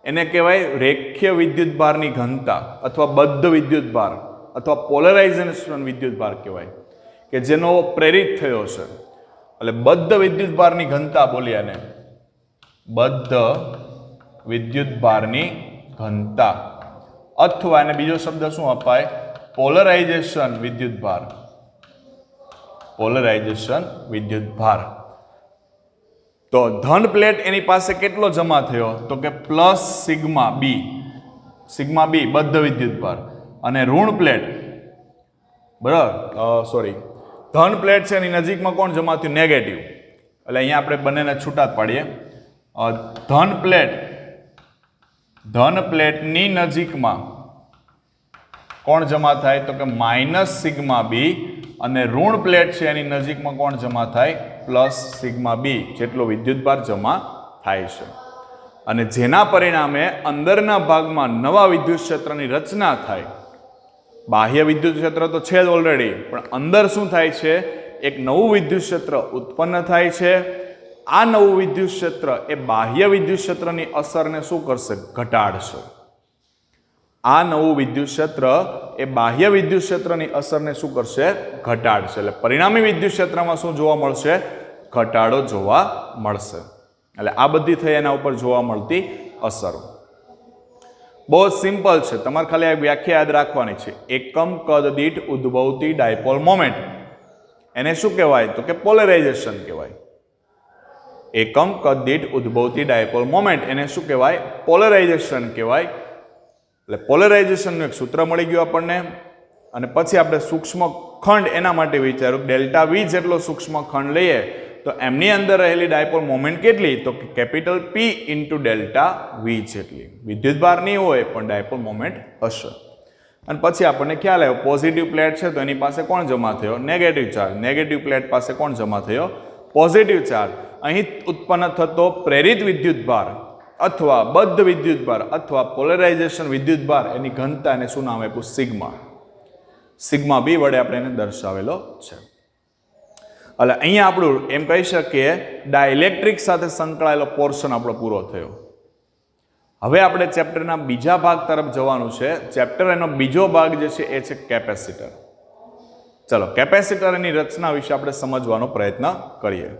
એને કહેવાય રેખીય વિદ્યુતભારની ઘનતા અથવા બદ્ધ વિદ્યુતભાર અથવા પોલરાઇઝેશન વિદ્યુતભાર કહેવાય, કે જેનો પ્રેરિત થયો છે. એટલે બદ્ધ વિદ્યુતભારની ઘનતા બોલ્યા ને, બદ્ધ વિદ્યુતભારની ઘનતા, અથવા એને બીજો શબ્દ શું અપાય? પોલરાઇઝેશન વિદ્યુતભાર. પોલરાઇઝેશન વિદ્યુતભાર. તો ધન પ્લેટ એની પાસે કેટલો જમા થયો? તો કે પ્લસ સિગ્મા બી. સિગ્મા બી બદ્ધ વિદ્યુતભાર. અને ઋણ પ્લેટ, બરાબર, સોરી, ધન પ્લેટ છે એની નજીકમાં કોણ જમા થયું? નેગેટિવ. એટલે અહીંયા આપણે બંનેને છૂટા જ પાડીએ. ધન પ્લેટની નજીકમાં કોણ જમા થાય? તો કે માઇનસ સિગ્મા બી. અને ઋણ પ્લેટ છે એની નજીકમાં કોણ જમા થાય? પ્લસ સિગ્મા બી જેટલો વિદ્યુતભાર જમા થાય છે. અને જેના પરિણામે અંદરના ભાગમાં નવા વિદ્યુત ક્ષેત્રની રચના થાય. બાહ્ય વિદ્યુત ક્ષેત્ર તો છે જ ઓલરેડી, પણ અંદર શું થાય છે? એક નવું વિદ્યુત ક્ષેત્ર ઉત્પન્ન થાય છે. આ નવું વિદ્યુત ક્ષેત્ર એ બાહ્ય વિદ્યુત ક્ષેત્રની અસરને શું કરશે? ઘટાડશે. આ નવું વિદ્યુત ક્ષેત્ર એ બાહ્ય વિદ્યુત ક્ષેત્રની અસરને શું કરશે? ઘટાડશે. એટલે પરિણામી વિદ્યુત ક્ષેત્રમાં શું જોવા મળશે? ઘટાડો જોવા મળશે. એટલે આ બધી થઈ એના ઉપર જોવા મળતી અસરો. બહુ સિમ્પલ છે, તમારે ખાલી આ વ્યાખ્યા યાદ રાખવાની છે. એકમ કદ દીઠ ઉદ્ભવતી ડાયપોલ મોમેન્ટ, એને શું કહેવાય? તો કે પોલરાઇઝેશન કહેવાય. એકમ કદ દીઠ ઉદ્ભવતી ડાયપોલ મોમેન્ટ, એને શું કહેવાય? પોલરાઇઝેશન કહેવાય. એટલે પોલરાઇઝેશનનું એક સૂત્ર મળી ગયું આપણને. અને પછી આપણે સૂક્ષ્મ ખંડ એના માટે વિચાર્યું, ડેલ્ટા વી જેટલો સૂક્ષ્મ ખંડ લઈએ તો એમની અંદર રહેલી ડાયપોલ મોમેન્ટ કેટલી? તો કે capital P into delta v જેટલી. વિદ્યુતભાર નહીં હોય પણ ડાયપોલ મોમેન્ટ હશે. અને પછી આપણને ખ્યાલ આવ્યો, પોઝિટિવ પ્લેટ છે તો એની પાસે કોણ જમા થયો? Negative charge. નેગેટિવ પ્લેટ પાસે કોણ જમા થયો? Positive charge. અહીં ઉત્પન્ન થતો પ્રેરિત વિદ્યુતભાર અથવા બદ્ધ વિદ્યુતભાર અથવા પોલરાઇઝેશન વિદ્યુતભાર, એની ઘનતા એને શું નામ આપ્યું? સિગ્મા. સિગ્મા બી વડે આપણે એને દર્શાવેલો છે. એટલે અહીંયા આપણું એમ કહી શકીએ ડાયઇલેક્ટ્રિક સાથે સંકળાયેલો પોર્શન આપણો પૂરો થયો. હવે આપણે ચેપ્ટરના બીજા ભાગ તરફ જવાનું છે. ચેપ્ટર એનો બીજો ભાગ જે છે એ છે કેપેસિટર. ચલો કેપેસિટર એની રચના વિશે આપણે સમજવાનો પ્રયત્ન કરીએ.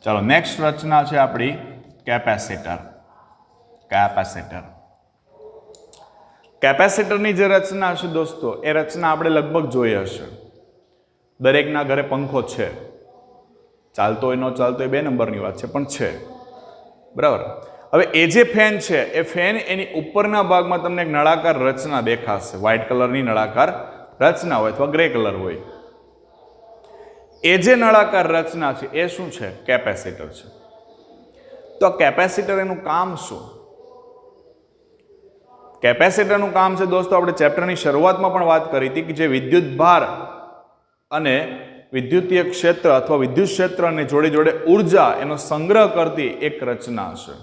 ચલો નેક્સ્ટ રચના છે આપણી કેપેસિટર. કેપેસિટર. કેપેસિટરની જે રચના છે દોસ્તો, એ રચના આપણે લગભગ જોઈ હશે. દરેકના ઘરે પંખો છે, ચાલતો હોય ન ચાલતો હોય બે નંબરની વાત છે, પણ છે, બરાબર. હવે એ જે ફેન છે એ ફેન એની ઉપરના ભાગમાં તમને એક નળાકાર રચના દેખાશે. વ્હાઇટ કલરની નળાકાર રચના હોય અથવા ગ્રે કલર હોય. એ જે નળાકાર રચના છે એ શું છે? કેપેસિટર છે. તો કેપેસિટર એનું કામ શું? કેપેસિટરનું કામ છે દોસ્તો, આપણે ચેપ્ટરની શરૂઆતમાં પણ વાત કરી હતી કે જે વિદ્યુત ભાર અને વિદ્યુતીય ક્ષેત્ર અથવા વિદ્યુત ક્ષેત્રની જોડે જોડે ઉર્જા એનો સંગ્રહ કરતી એક રચના છે.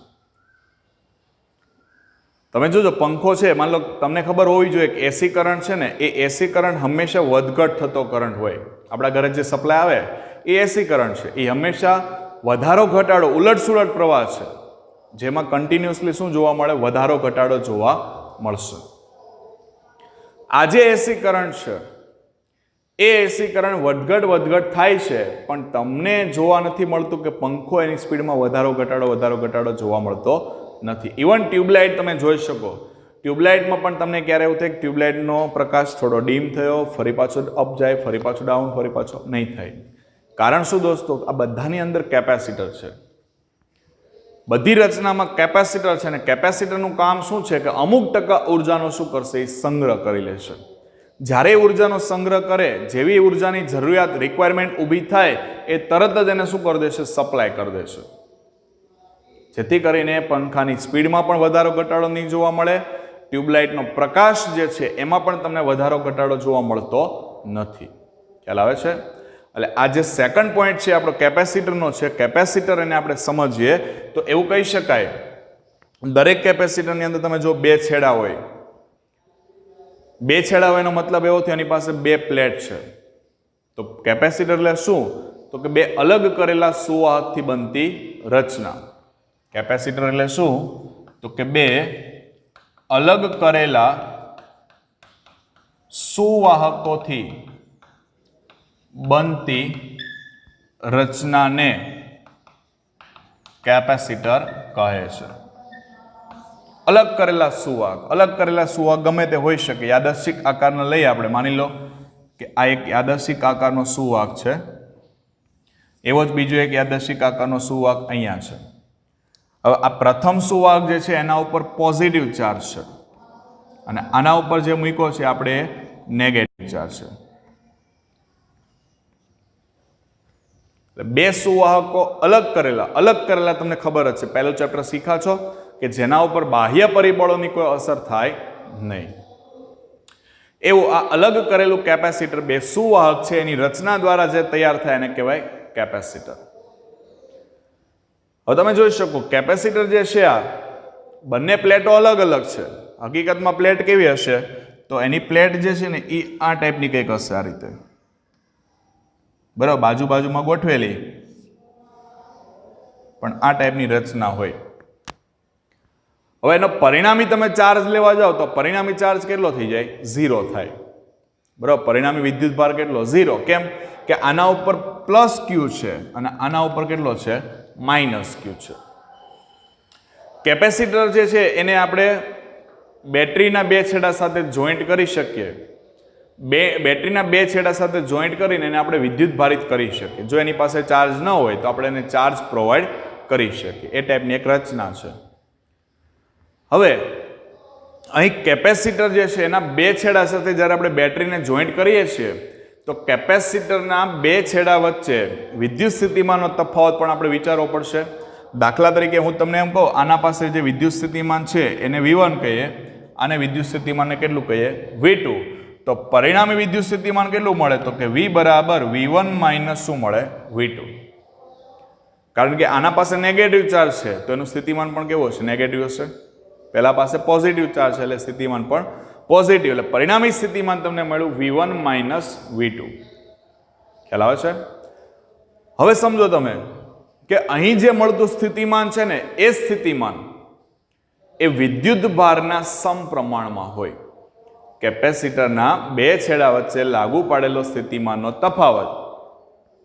તમે જોજો પંખો છે, માન લો તમને ખબર હોવી જોઈએ કે એસી કરંટ છે ને, એ એસી કરંટ હંમેશા વધઘટ થતો કરંટ હોય. આપણા ઘરે જે સપ્લાય આવે એ એસી કરંટ છે, એ હંમેશા વધારો ઘટાડો ઉલટસુલટ પ્રવાહ છે, જેમાં કન્ટિન્યુઅસલી શું જોવા મળે? વધારો ઘટાડો જોવા મળશે. આજે એસી કરંટ છે, એ એસી કરંટ વધઘટ થાય છે, પણ તમને જોવા નથી મળતું કે પંખો એની સ્પીડમાં વધારો ઘટાડો જોવા મળતો નથી. ઇવન ટ્યુબલાઇટ તમે જોઈ શકો, ટ્યુબલાઇટમાં પણ તમને ક્યારે એવું થાય કે ટ્યુબલાઇટનો પ્રકાશ થોડો ડીમ થયો, ફરી પાછો અપ જાય, ફરી પાછો ડાઉન, ફરી પાછો નહીં થાય. કારણ શું દોસ્તો? આ બધાની અંદર કેપેસિટર છે. બધી રચનામાં કેપેસિટર છે, અને કેપેસિટરનું કામ શું છે કે અમુક ટકા ઉર્જાનો શું કરશે? એ સંગ્રહ કરી લેશે. જ્યારે ઉર્જાનો સંગ્રહ કરે, જેવી ઉર્જાની જરૂરિયાત રિક્વાયરમેન્ટ ઊભી થાય એ તરત જ એને શું કરી દેશે? સપ્લાય કરી દેશે, જેથી કરીને પંખાની સ્પીડમાં પણ વધારો ઘટાડો નહીં જોવા મળે, ટ્યુબલાઇટનો પ્રકાશ જે છે એમાં પણ તમને વધારો ઘટાડો જોવા મળતો નથી. ખ્યાલ આવે છે? એટલે આ જે સેકન્ડ પોઈન્ટ છે આપણો કેપેસિટરનો છે, કેપેસિટર એને આપણે સમજીએ તો એવું કહી શકાય દરેક કેપેસિટરની અંદર તમે જો બે છેડા હોય, બે છેડા હોય એનો મતલબ એવો થયો એની પાસે બે પ્લેટ છે. તો કેપેસિટર એટલે શું? તો કે બે અલગ કરેલા સુવાહકથી બનતી રચના. કેપેસિટર એટલે શું? તો કે બે અલગ કરેલા સુવાહકોથી બનતી રચનાને કેપેસિટર કહે છે. અલગ કરેલા સુવાહક ગમે તે હોઈ શકે. યાદચ્છિક આકારનો લઈએ આપણે, માની લો કે આ એક યાદચ્છિક આકારનો સુવાહક છે, એવો જ બીજો એક યાદચ્છિક આકારનો સુવાહક અહીંયા છે. હવે આ પ્રથમ સુવાહક જે છે એના ઉપર પોઝિટિવ ચાર્જ છે અને આના ઉપર જે મૂક્યો છે આપણે નેગેટિવ ચાર્જ છે. બે સુવાહકો અલગ કરેલા તમને ખબર જ છે, પહેલું ચેપ્ટર શીખા છો કે જેના ઉપર બાહ્ય પરિબળોની કોઈ અસર થાય નહીં. એવું આ અલગ કરેલું કેપેસિટર, બે સુવાહક છે એની રચના દ્વારા જે તૈયાર થાય એને કહેવાય કેપેસિટર. હવે તમે જોઈ શકો કેપેસિટર જે છે આ બંને પ્લેટો અલગ છે. હકીકતમાં પ્લેટ કેવી હશે? તો એની પ્લેટ જે છે ને એ આ ટાઈપની કંઈક હશે, આ રીતે, બરાબર, બાજુમાં ગોઠવેલી, પણ આ ટાઈપની રચના હોય. હવે એનો પરિણામી તમે ચાર્જ લેવા જાઓ તો પરિણામી ચાર્જ કેટલો થઈ જાય? 0 થાય, બરાબર. પરિણામી વિદ્યુત ભાર કેટલો? 0. કેમ કે આના ઉપર પ્લસ ક્યુ છે અને આના ઉપર કેટલો છે? માઇનસ ક્યુ છે. કેપેસિટર જે છે એને આપણે બેટરીના બે છેડા સાથે જોઈન્ટ કરી શકીએ. બેટરીના બે છેડા સાથે જોઈન્ટ કરીને એને આપણે વિદ્યુત ભારિત કરી શકીએ. જો એની પાસે ચાર્જ ન હોય તો આપણે એને ચાર્જ પ્રોવાઈડ કરી શકીએ. એ ટાઈપની એક રચના છે. હવે અહીં કેપેસિટર જે છે એના બે છેડા સાથે જ્યારે આપણે બેટરીને જોઈન્ટ કરીએ છીએ તો કેપેસિટરના બે છેડા વચ્ચે વિદ્યુત સ્થિતિમાનનો તફાવત પણ આપણે વિચારવો પડશે. દાખલા તરીકે હું તમને એમ કહું, આના પાસે જે વિદ્યુત સ્થિતિમાન છે એને V1 કહીએ, આને વિદ્યુત સ્થિતિમાનને કેટલું કહીએ? V2. તો પરિણામી વિદ્યુત સ્થિતિમાન કેટલું મળે? તો કે V બરાબર V1 માઇનસ શું મળે? V2. કારણ કે આના પાસે નેગેટિવ ચાર્જ છે તો એનું સ્થિતિમાન પણ કેવું હશે? નેગેટિવ હશે. પહેલા પાસે પોઝિટિવ ચાર્જ છે એટલે સ્થિતિમાન પણ પોઝિટિવ, એટલે પરિણામી સ્થિતિમાન તમને મળ્યું V1 માઇનસ V2. ખ્યાલ આવે છે? હવે સમજો તમે કે અહીં જે મળતું સ્થિતિમાન છે ને એ સ્થિતિમાન એ વિદ્યુત ભારના સમપ્રમાણમાં હોય. કેપેસિટરના બે છેડા વચ્ચે લાગુ પાડેલો સ્થિતિમાનનો તફાવત,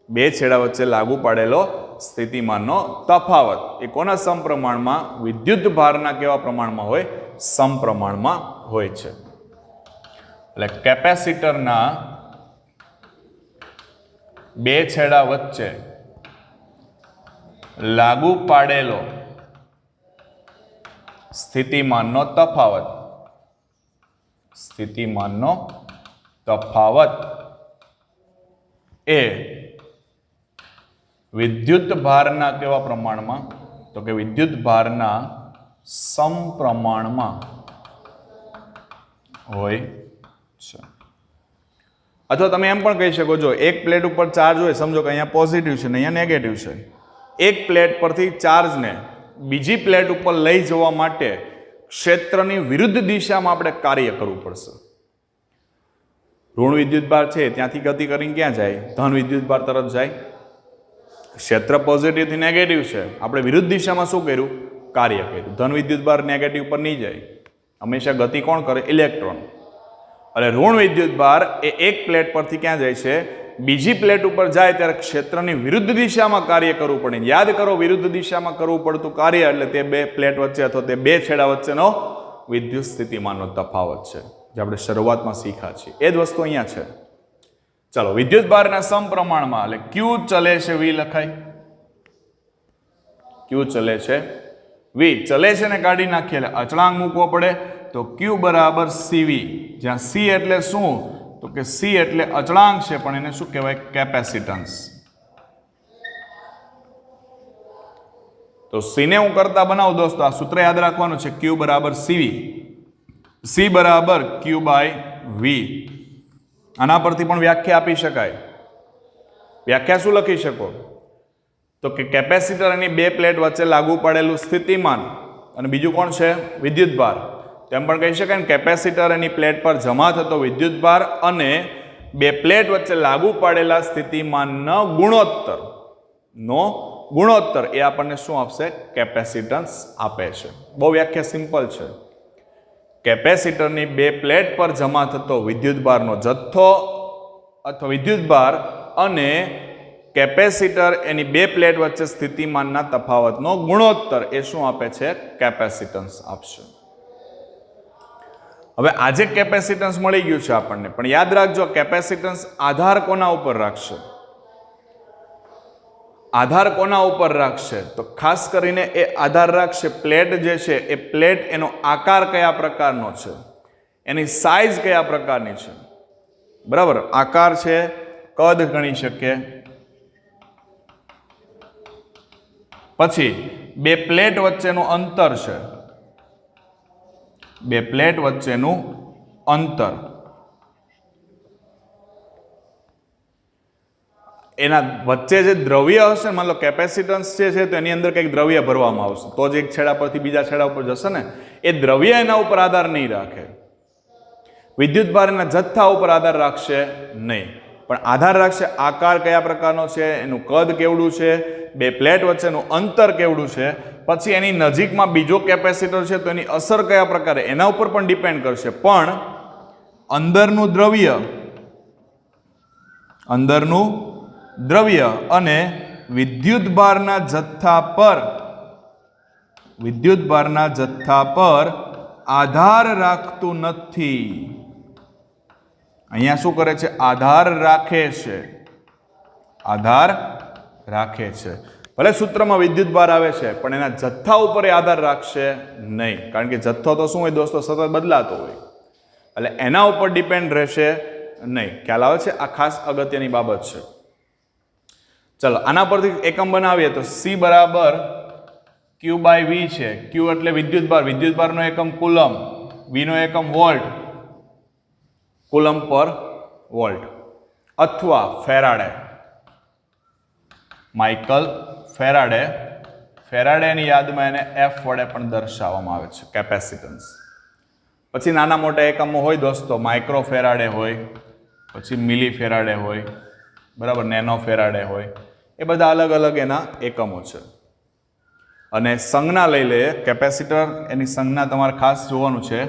બે છેડા વચ્ચે લાગુ પાડેલો સ્થિતિમાનનો તફાવત એ કોના સમપ્રમાણમાં? વિદ્યુત ભારના કેવા પ્રમાણમાં હોય? સમપ્રમાણમાં હોય છે. એટલે કેપેસિટરના બે છેડા વચ્ચે લાગુ પાડેલો સ્થિતિમાનનો તફાવત એ વિદ્યુત ભારના કેવા પ્રમાણમાં? તો કે વિદ્યુત ભારના સમપ્રમાણમાં હોય છે. અથવા તમે એમ પણ કહી શકો, જો એક પ્લેટ ઉપર ચાર્જ હોય, સમજો કે અહીંયા પોઝિટિવ છે ને અહીંયા નેગેટિવ છે, એક પ્લેટ પરથી ચાર્જને બીજી પ્લેટ ઉપર લઈ જવા માટે ક્ષેત્રની વિરુદ્ધ દિશામાં આપણે કાર્ય કરવું પડશે. ઋણ વિદ્યુતભાર છે ત્યાંથી ગતિ કરીને ક્યાં જાય? ધન વિદ્યુતભાર તરફ જાય. ક્ષેત્ર પોઝિટિવ થી નેગેટિવ છે, આપણે વિરુદ્ધ દિશામાં શું કર્યું? કાર્ય કર્યું. ધન વિદ્યુતભાર નેગેટિવ પર નહીં જાય, હંમેશા ગતિ કોણ કરે? ઇલેક્ટ્રોન. એટલે ઋણ વિદ્યુતભાર એ એક પ્લેટ પરથી ક્યાં જાય છે? બીજી પ્લેટ ઉપર જાય ત્યારે ક્ષેત્રની વિરુદ્ધ દિશામાં કાર્ય કરવું પડે. યાદ કરો, વિરુદ્ધ દિશામાં કરવું પડતું કાર્ય એટલે તે બે પ્લેટ વચ્ચે અથવા તે બે છેડા વચ્ચેનો વિદ્યુત સ્થિતિમાનનો તફાવત છે, જે આપણે શરૂઆતમાં શીખ્યા છીએ. એ જ વસ્તુ અહીંયા છે. ચાલો, વિદ્યુત ભારના સમપ્રમાણમાં એટલે Q ચલે છે V લખાય. Q ચલે છે V, ચલે છે ને કાઢી નાખીએ એટલે અચળાંક મૂકવો પડે. તો Q બરાબર CV, જ્યાં C એટલે શું? તો કે સી એટલે અચળાંક છે, પણ એને શું કહેવાય? કેપેસિટન્સ. તો સી ને હું કરતા બનાવું દોસ્તો, આ સૂત્ર યાદ રાખવાનું છે, ક્યુ બરાબર સીવી, સી બરાબર ક્યુ બાય વી. આના પરથી પણ વ્યાખ્યા આપી શકાય. વ્યાખ્યા શું લખી શકો? તો કે કેપેસિટર એની બે પ્લેટ વચ્ચે લાગુ પડેલું સ્થિતિમાન, અને બીજું કોણ છે? વિદ્યુતભાર. તેમ પણ કહી શકાય ને, કેપેસિટર એની પ્લેટ પર જમા થતો વિદ્યુતભાર અને બે પ્લેટ વચ્ચે લાગુ પડેલા સ્થિતિમાનનો ગુણોત્તર એ આપણને શું આપશે? કેપેસિટન્સ આપે છે. બહુ વ્યાખ્યા સિમ્પલ છે. કેપેસિટરની બે પ્લેટ પર જમા થતો વિદ્યુતભારનો જથ્થો અથવા વિદ્યુતભાર અને કેપેસિટર એની બે પ્લેટ વચ્ચે સ્થિતિમાનના તફાવતનો ગુણોત્તર એ શું આપે છે? કેપેસિટન્સ આપશે. હવે આજે કેપેસિટન્સ મળી ગયું છે આપણને, પણ યાદ રાખજો કેપેસિટન્સ આધાર કોના ઉપર રાખશે? આધાર કોના ઉપર રાખશે? તો ખાસ કરીને એ આધાર રાખશે પ્લેટ જે છે એ પ્લેટ એનો આકાર કયા પ્રકારનો છે, એની સાઇઝ કયા પ્રકારની છે. બરાબર, આકાર છે, કદ ગણી શકીએ, પછી બે પ્લેટ વચ્ચેનું અંતર છે, બે પ્લેટ વચ્ચેનું અંતર, એના વચ્ચે જે દ્રવ્ય હશે, માન લો કેપેસિટન્સ છે તો એની અંદર કંઈક દ્રવ્ય ભરવામાં આવશે, તો જ એક છેડા પરથી બીજા છેડા ઉપર જશે ને. એ દ્રવ્ય એના ઉપર આધાર નહીં રાખે, વિદ્યુતભાર એના જથ્થા ઉપર આધાર રાખશે નહીં, પણ આધાર રાખશે આકાર કયા પ્રકારનો છે, એનું કદ કેવડું છે, બે પ્લેટ વચ્ચેનું અંતર કેવડું છે, પછી એની નજીકમાં બીજો કેપેસિટર છે તો એની અસર કયા પ્રકારે, એના ઉપર પણ ડિપેન્ડ કરશે. પણ અંદરનું દ્રવ્ય અને વિદ્યુતભારના જથ્થા પર આધાર રાખતું નથી. અહીંયા શું કરે છે? આધાર રાખે છે. ભલે સૂત્રમાં વિદ્યુતભાર આવે છે, પણ એના જથ્થા ઉપર એ આધાર રાખશે નહીં, કારણ કે જથ્થો તો શું હોય દોસ્તો? સતત બદલાતો હોય, એટલે એના ઉપર ડિપેન્ડ રહેશે નહીં. ખ્યાલ આવે છે? આ ખાસ અગત્યની બાબત છે. ચલો આના પરથી એકમ બનાવીએ તો સી બરાબર ક્યુ બાય વી છે. ક્યુ એટલે વિદ્યુતભાર, વિદ્યુતભારનો એકમ કુલમ, વી નો એકમ વોલ્ટ, કુલમ પર વોલ્ટ, અથવા ફેરાડે, માઇકલ ફેરાડેની યાદમાં એને એફ વડે પણ દર્શાવવામાં આવે છે, કેપેસિટન્સ. પછી નાના મોટા એકમો હોય દોસ્તો, માઇક્રો ફેરાડે હોય, પછી મિલી ફેરાડે હોય, બરાબર, નેનો ફેરાડે હોય, એ બધા અલગ અલગ એના એકમો છે. અને સંજ્ઞા લઈ લઈએ, કેપેસિટર એની સંજ્ઞા તમારે ખાસ જોવાનું છે,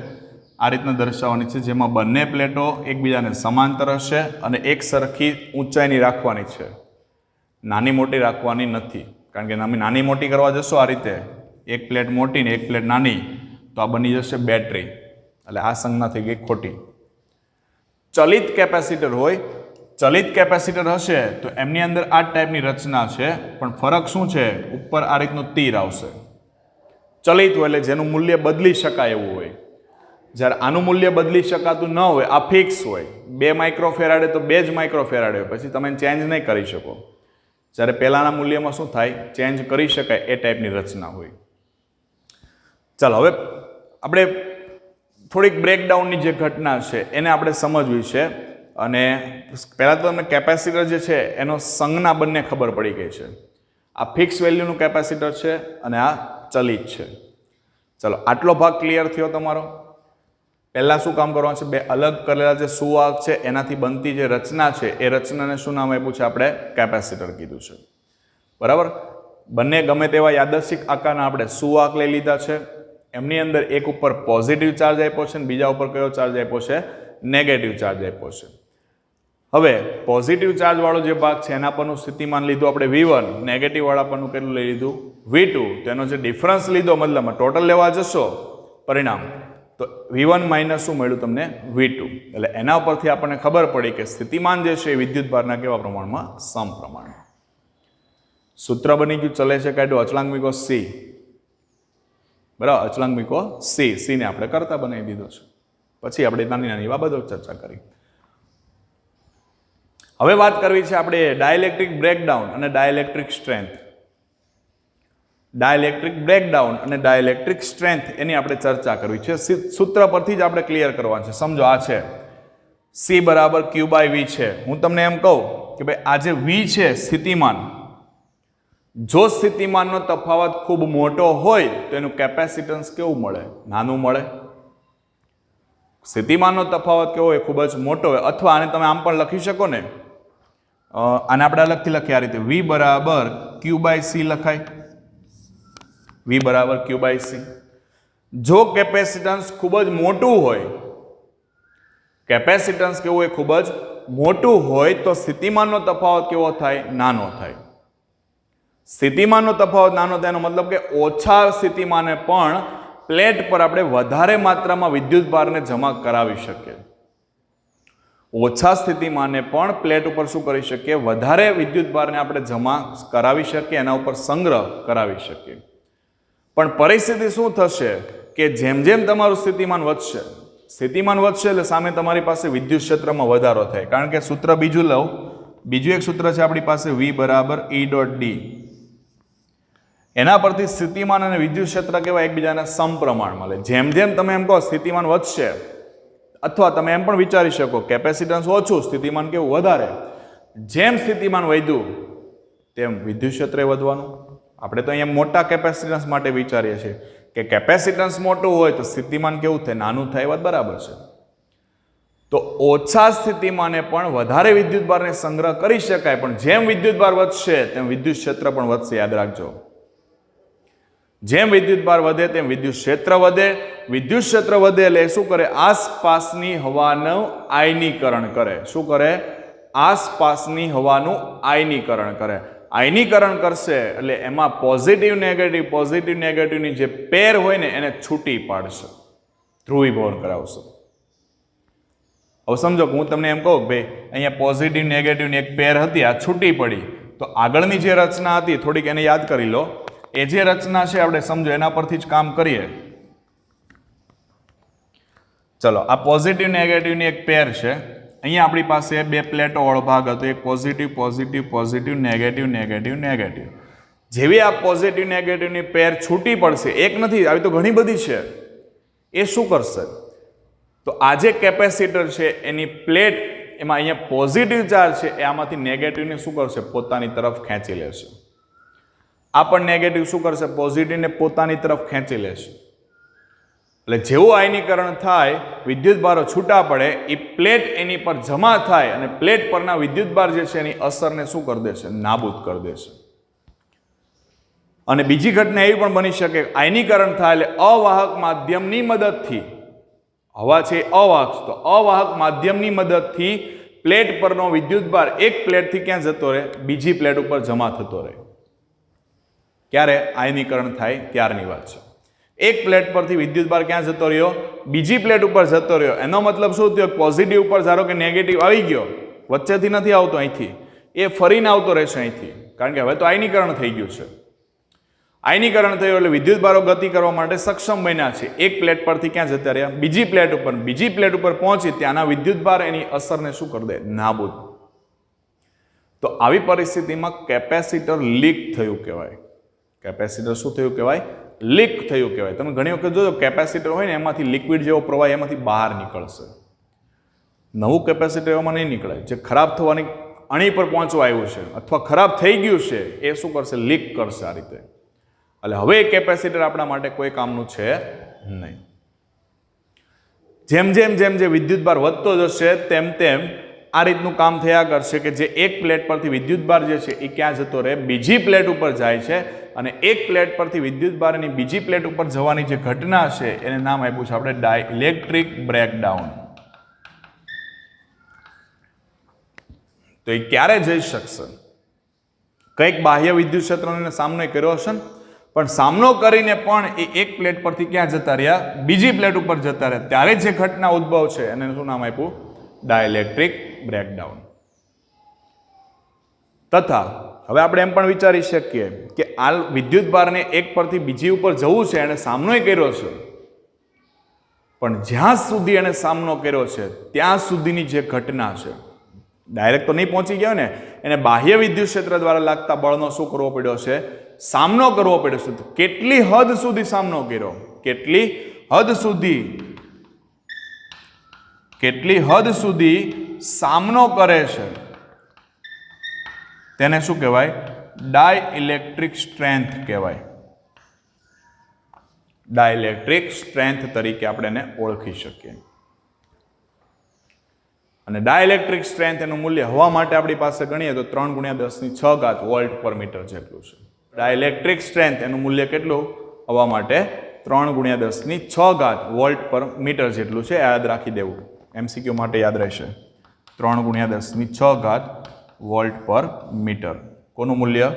આ રીતના દર્શાવવાની છે, જેમાં બંને પ્લેટો એકબીજાને સમાંતર હશે અને એક સરખી ઊંચાઈની રાખવાની છે, નાની મોટી રાખવાની નથી. કારણ કે નાની મોટી કરવા જશો આ રીતે, એક પ્લેટ મોટી ને એક પ્લેટ નાની, તો આ બની જશે બેટરી, એટલે આ સંજ્ઞા થઈ ગઈ ખોટી. ચલિત કેપેસિટર હોય, ચલિત કેપેસિટર હશે તો એમની અંદર આ ટાઈપની રચના છે, પણ ફરક શું છે? ઉપર આ રીતનું તીર આવશે. ચલિત હોય એટલે જેનું મૂલ્ય બદલી શકાય એવું હોય, જ્યારે આનું મૂલ્ય બદલી શકાતું ન હોય, આ ફિક્સ હોય. 2 માઇક્રોફેરાડે તો 2 જ માઇક્રોફેરાડે હોય, પછી તમે ચેન્જ નહીં કરી શકો. જ્યારે પહેલાના મૂલ્યમાં શું થાય? ચેન્જ કરી શકાય એ ટાઈપની રચના હોય. ચાલો હવે આપણે થોડીક બ્રેકડાઉનની જે ઘટના છે એને આપણે સમજવી છે. અને પહેલાં તો તમને કેપેસિટર જે છે એનો સંજ્ઞા બંને ખબર પડી ગઈ છે. આ ફિક્સ વેલ્યુનું કેપેસિટર છે અને આ ચલિત છે. ચલો આટલો ભાગ ક્લિયર થયો તમારો. પહેલાં શું કામ કરવાનું છે? બે અલગ કરેલા જે સુવાહક છે એનાથી બનતી જે રચના છે એ રચનાને શું નામ આપ્યું છે? આપણે કેપેસિટર કીધું છે. બરાબર, બંને ગમે તેવા યાદચ્છિક આકારના આપણે સુવાહક લઈ લીધા છે. એમની અંદર એક ઉપર પોઝિટિવ ચાર્જ આપ્યો છે અને બીજા ઉપર કયો ચાર્જ આપ્યો છે? નેગેટિવ ચાર્જ આપ્યો છે. હવે પોઝિટિવ ચાર્જ વાળો જે ભાગ છે એના પરનું સ્થિતિમાન લીધું આપણે V1, નેગેટિવ વાળા પરનું કેટલું લઈ લીધું? V2. તેનો જે ડિફરન્સ લીધો, મતલબમાં ટોટલ લેવા જશો પરિણામ, તો V1 માઇનસ શું મળ્યું તમને? V2. એટલે એના ઉપરથી આપણને ખબર પડી કે સ્થિતિમાન જે છે એ વિદ્યુતભારના કેવા પ્રમાણમાં? સમપ્રમાણમાં. સૂત્ર બની ગયું, ચલે છે કાઢ્યું, અચળાંક મૂકો C. બરાબર, અચળાંક મૂકો C. C ને આપણે કરતા બનાવી દીધો છે. પછી આપણે નાની નાની બાબતો ચર્ચા કરી. હવે વાત કરવી છે આપણે ડાયલેક્ટ્રિક બ્રેકડાઉન અને ડાયલેક્ટ્રિક સ્ટ્રેન્થ. ડાયલેક્ટ્રિક બ્રેકડાઉન અને ડાયલેક્ટ્રિક સ્ટ્રેન્થ એની આપણે ચર્ચા કરવી છે. સૂત્ર પરથી જ આપણે ક્લિયર કરવાનું છે. સમજો આ છે C બરાબર Q/V છે. હું તમને એમ કહું કે ભાઈ આ જે V છે સ્થિતિમાન, જો સ્થિતિમાનનો તફાવત ખૂબ મોટો હોય તો એનું કેપેસિટન્સ કેવું મળે? નાનું મળે. સ્થિતિમાનનો તફાવત કેવો હોય? ખૂબ જ મોટો હોય. અથવા આને તમે આમ પણ લખી શકો ને, આને આપણે અલગથી લખીએ આ રીતે, V બરાબર Q/C લખાય. V બરાબર Q/C. જો કેપેસિટન્સ ખૂબ જ મોટું હોય, કેપેસિટન્સ કેવું હોય? ખૂબ જ મોટું હોય તો સ્થિતિમાનનો તફાવત કેવો થાય? નાનો થાય. સ્થિતિમાનનો તફાવત નાનો થાય એનો મતલબ કે ઓછા સ્થિતિમાને પણ પ્લેટ પર આપણે વધારે માત્રામાં વિદ્યુત ભારને જમા કરાવી શકીએ. ઓછા સ્થિતિમાને પણ પ્લેટ ઉપર શું કરી શકીએ? વધારે વિદ્યુત ભારને આપણે જમા કરાવી શકીએ, એના ઉપર સંગ્રહ કરાવી શકીએ. પણ પરિસ્થિતિ શું થશે કે જેમ જેમ તમારું સ્થિતિમાન વધશે, સ્થિતિમાન વધશે એટલે સામે તમારી પાસે વિદ્યુત ક્ષેત્રમાં વધારો થાય. કારણ કે સૂત્ર બીજું લઉં, બીજું એક સૂત્ર છે આપણી પાસે V બરાબર E.D. એના પરથી સ્થિતિમાન અને વિદ્યુત ક્ષેત્ર કેવા? એકબીજાને સમપ્રમાણ મળે. જેમ જેમ તમે એમ કહો સ્થિતિમાન વધશે, અથવા તમે એમ પણ વિચારી શકો કેપેસિટન્સ ઓછું, સ્થિતિમાન કેવું? વધારે. જેમ સ્થિતિમાન વધ્યું તેમ વિદ્યુત ક્ષેત્ર વધવાનું. આપણે તો અહીંયા મોટા કેપેસિટન્સ માટે વિચારીએ છીએ કે કેપેસિટન્સ મોટું હોય તો સ્થિતિમાન કેવું થાય? નાનું થાય. વાત બરાબર છે. તો ઓછા સ્થિતિમાને પણ વધારે વિદ્યુત ભારને સંગ્રહ કરી શકાય, પણ જેમ વિદ્યુત ભાર વધશે તેમ વિદ્યુત ક્ષેત્ર પણ વધશે. યાદ રાખજો, જેમ વિદ્યુત ભાર વધે તેમ વિદ્યુત ક્ષેત્ર વધે. વિદ્યુત ક્ષેત્ર વધે એટલે શું કરે? આસપાસની હવાનું આયનીકરણ કરે. શું કરે? આસપાસની હવાનું આયનીકરણ કરે. આયનીકરણ કરશે એટલે એમાં પોઝિટિવ નેગેટિવની જે પેર હોય ને એને છૂટી પાડશે, ધ્રુવીભવન કરાવશે. હવે સમજો કે હું તમને એમ કહું કે ભાઈ અહીંયા પોઝિટિવ નેગેટિવની એક પેર હતી, આ છૂટી પડી, તો આગળની જે રચના હતી થોડીક એને યાદ કરી લો. એ જે રચના છે આપણે સમજો એના પરથી જ કામ કરીએ. ચલો, આ પોઝિટિવ નેગેટિવની એક પેર છે. અહીંયા આપણી પાસે બે પ્લેટો વાળો ભાગ હતો, એક પોઝિટિવ, નેગેટિવ. જેવી આ પોઝિટિવ નેગેટિવની પેર છૂટી પડશે, એક નથી, આવી તો ઘણી બધી છે, એ શું કરશે? તો આ જે કેપેસિટર છે એની પ્લેટ, એમાં અહીંયા પોઝિટિવ ચાર્જ છે એ આમાંથી નેગેટિવને શું કરશે? પોતાની તરફ ખેંચી લેશે. આ પણ નેગેટિવ શું કરશે? પોઝિટિવને પોતાની તરફ ખેંચી લેશે. એટલે જેવું આયનીકરણ થાય, વિદ્યુત ભારો છૂટા પડે, એ પ્લેટ એની પર જમા થાય અને પ્લેટ પરના વિદ્યુત ભાર જે છે એની અસરને શું કરી દેશે? નાબૂદ કરી દેશે. અને બીજી ઘટના એવી પણ બની શકે, આયનીકરણ થાય એટલે અવાહક માધ્યમની મદદથી, હવા છે અવાહક, તો અવાહક માધ્યમની મદદથી પ્લેટ પરનો વિદ્યુત ભાર એક પ્લેટથી ક્યાં જતો રહે? બીજી પ્લેટ ઉપર જમા થતો રહે. ક્યારે? આયનીકરણ થાય ત્યારની વાત છે. એક પ્લેટ પરથી વિદ્યુત ભાર ક્યાં જતો રહ્યો? બીજી પ્લેટ ઉપર જતો રહ્યો. એનો મતલબ શું થયો? પોઝિટિવ ઉપર ધારો કે નેગેટિવ આવી ગયો, વચ્ચેથી નથી આવતો, અહીંથી એ ફરીને આવતો રહેશે અહીંથી, કારણ કે હવે તો આયનીકરણ થઈ ગયું છે. આયનીકરણ થયું એટલે વિદ્યુત ભારો ગતિ કરવા માટે સક્ષમ બન્યા છે. એક પ્લેટ પરથી ક્યાં જતા રહ્યા? બીજી પ્લેટ ઉપર. બીજી પ્લેટ ઉપર પહોંચી ત્યાંના વિદ્યુત ભાર એની અસરને શું કરી દે? નાબૂદ. તો આવી પરિસ્થિતિમાં કેપેસિટર લીક થયું કહેવાય. કેપેસિટર શું થયું કહેવાય? લીક થયું કહેવાય. તમે ઘણી વખત જોજો કેપેસિટર હોય ને એમાંથી લિક્વિડ જેવો પ્રવાહ એમાંથી બહાર નીકળશે. નવું કેપેસિટર એમાં નહીં નીકળે. જે ખરાબ થવાની અણી પર પહોંચવા આવ્યું છે અથવા ખરાબ થઈ ગયું છે એ શું કરશે? લીક કરશે આ રીતે. એટલે હવે એ કેપેસિટર આપણા માટે કોઈ કામનું છે નહીં. જેમ જે વિદ્યુત ભાર વધતો જશે તેમ આ રીતનું કામ થયા કરશે કે જે એક પ્લેટ પરથી વિદ્યુત ભાર જે છે એ ક્યાં જતો રહે? બીજી પ્લેટ ઉપર જાય છે. અને એક પ્લેટ પરથી વિદ્યુત ભારની બીજી પ્લેટ ઉપર જવાની જે ઘટના છે એને નામ આપ્યું છે આપણે ડાઇલેક્ટ્રિક બ્રેકડાઉન. તો એ ક્યારે જઈ શકશે? કંઈક બાહ્ય વિદ્યુત ક્ષેત્રનો સામનો કર્યો હશે ને, પણ સામનો કરીને પણ એ એક પ્લેટ પરથી ક્યાં જતા રહ્યા? બીજી પ્લેટ ઉપર જતા રહ્યા. ત્યારે જે ઘટના ઉદ્ભવ છે એને શું નામ આપ્યું? Dielectric breakdown. તથા હવે આપણે એમ પણ વિચારી શકીએ કે આ વિદ્યુત ભારને એક પરથી બીજી ઉપર જવું છે, એને સામનો કર્યો છે, પણ જ્યાં સુધી એને સામનો કર્યો છે ત્યાં સુધીની જે ઘટના છે, ડાયરેક્ટ તો નહીં પહોંચી ગયો ને, એને બાહ્ય વિદ્યુત ક્ષેત્ર દ્વારા લાગતા બળનો શું કરવો પડ્યો છે? સામનો કરવો પડ્યો છે. કેટલી હદ સુધી સામનો કર્યો? કેટલી હદ સુધી સામનો કરે છે તેને શું કહેવાય? ડાઇલેક્ટ્રિક સ્ટ્રેન્થ કહેવાય. ડાઇલેક્ટ્રિક સ્ટ્રેન્થ તરીકે આપણે એને ઓળખી શકીએ. અને ડાઇલેક્ટ્રિક સ્ટ્રેન્થ એનું મૂલ્ય હવા માટે આપણી પાસે ગણીએ તો 3×10⁶ વોલ્ટ પર મીટર જેટલું છે. ડાઇલેક્ટ્રિક સ્ટ્રેન્થ એનું મૂલ્ય કેટલું હવા માટે? 3×10⁶ વોલ્ટ પર મીટર જેટલું છે. યાદ રાખી દેવું, MCQ માટે યાદ રહેશે. 3×10⁶ વોલ્ટ પર મીટર. કોનું મૂલ્ય?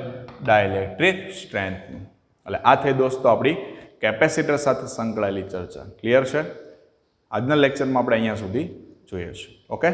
ડાઇલેક્ટ્રિક સ્ટ્રેન્થનું. એટલે આ થઈ દોસ્તો આપણી કેપેસિટર સાથે સંકળાયેલી ચર્ચા. ક્લિયર છે? આજના લેક્ચરમાં આપણે અહીંયા સુધી જોઈએ છીએ. ઓકે.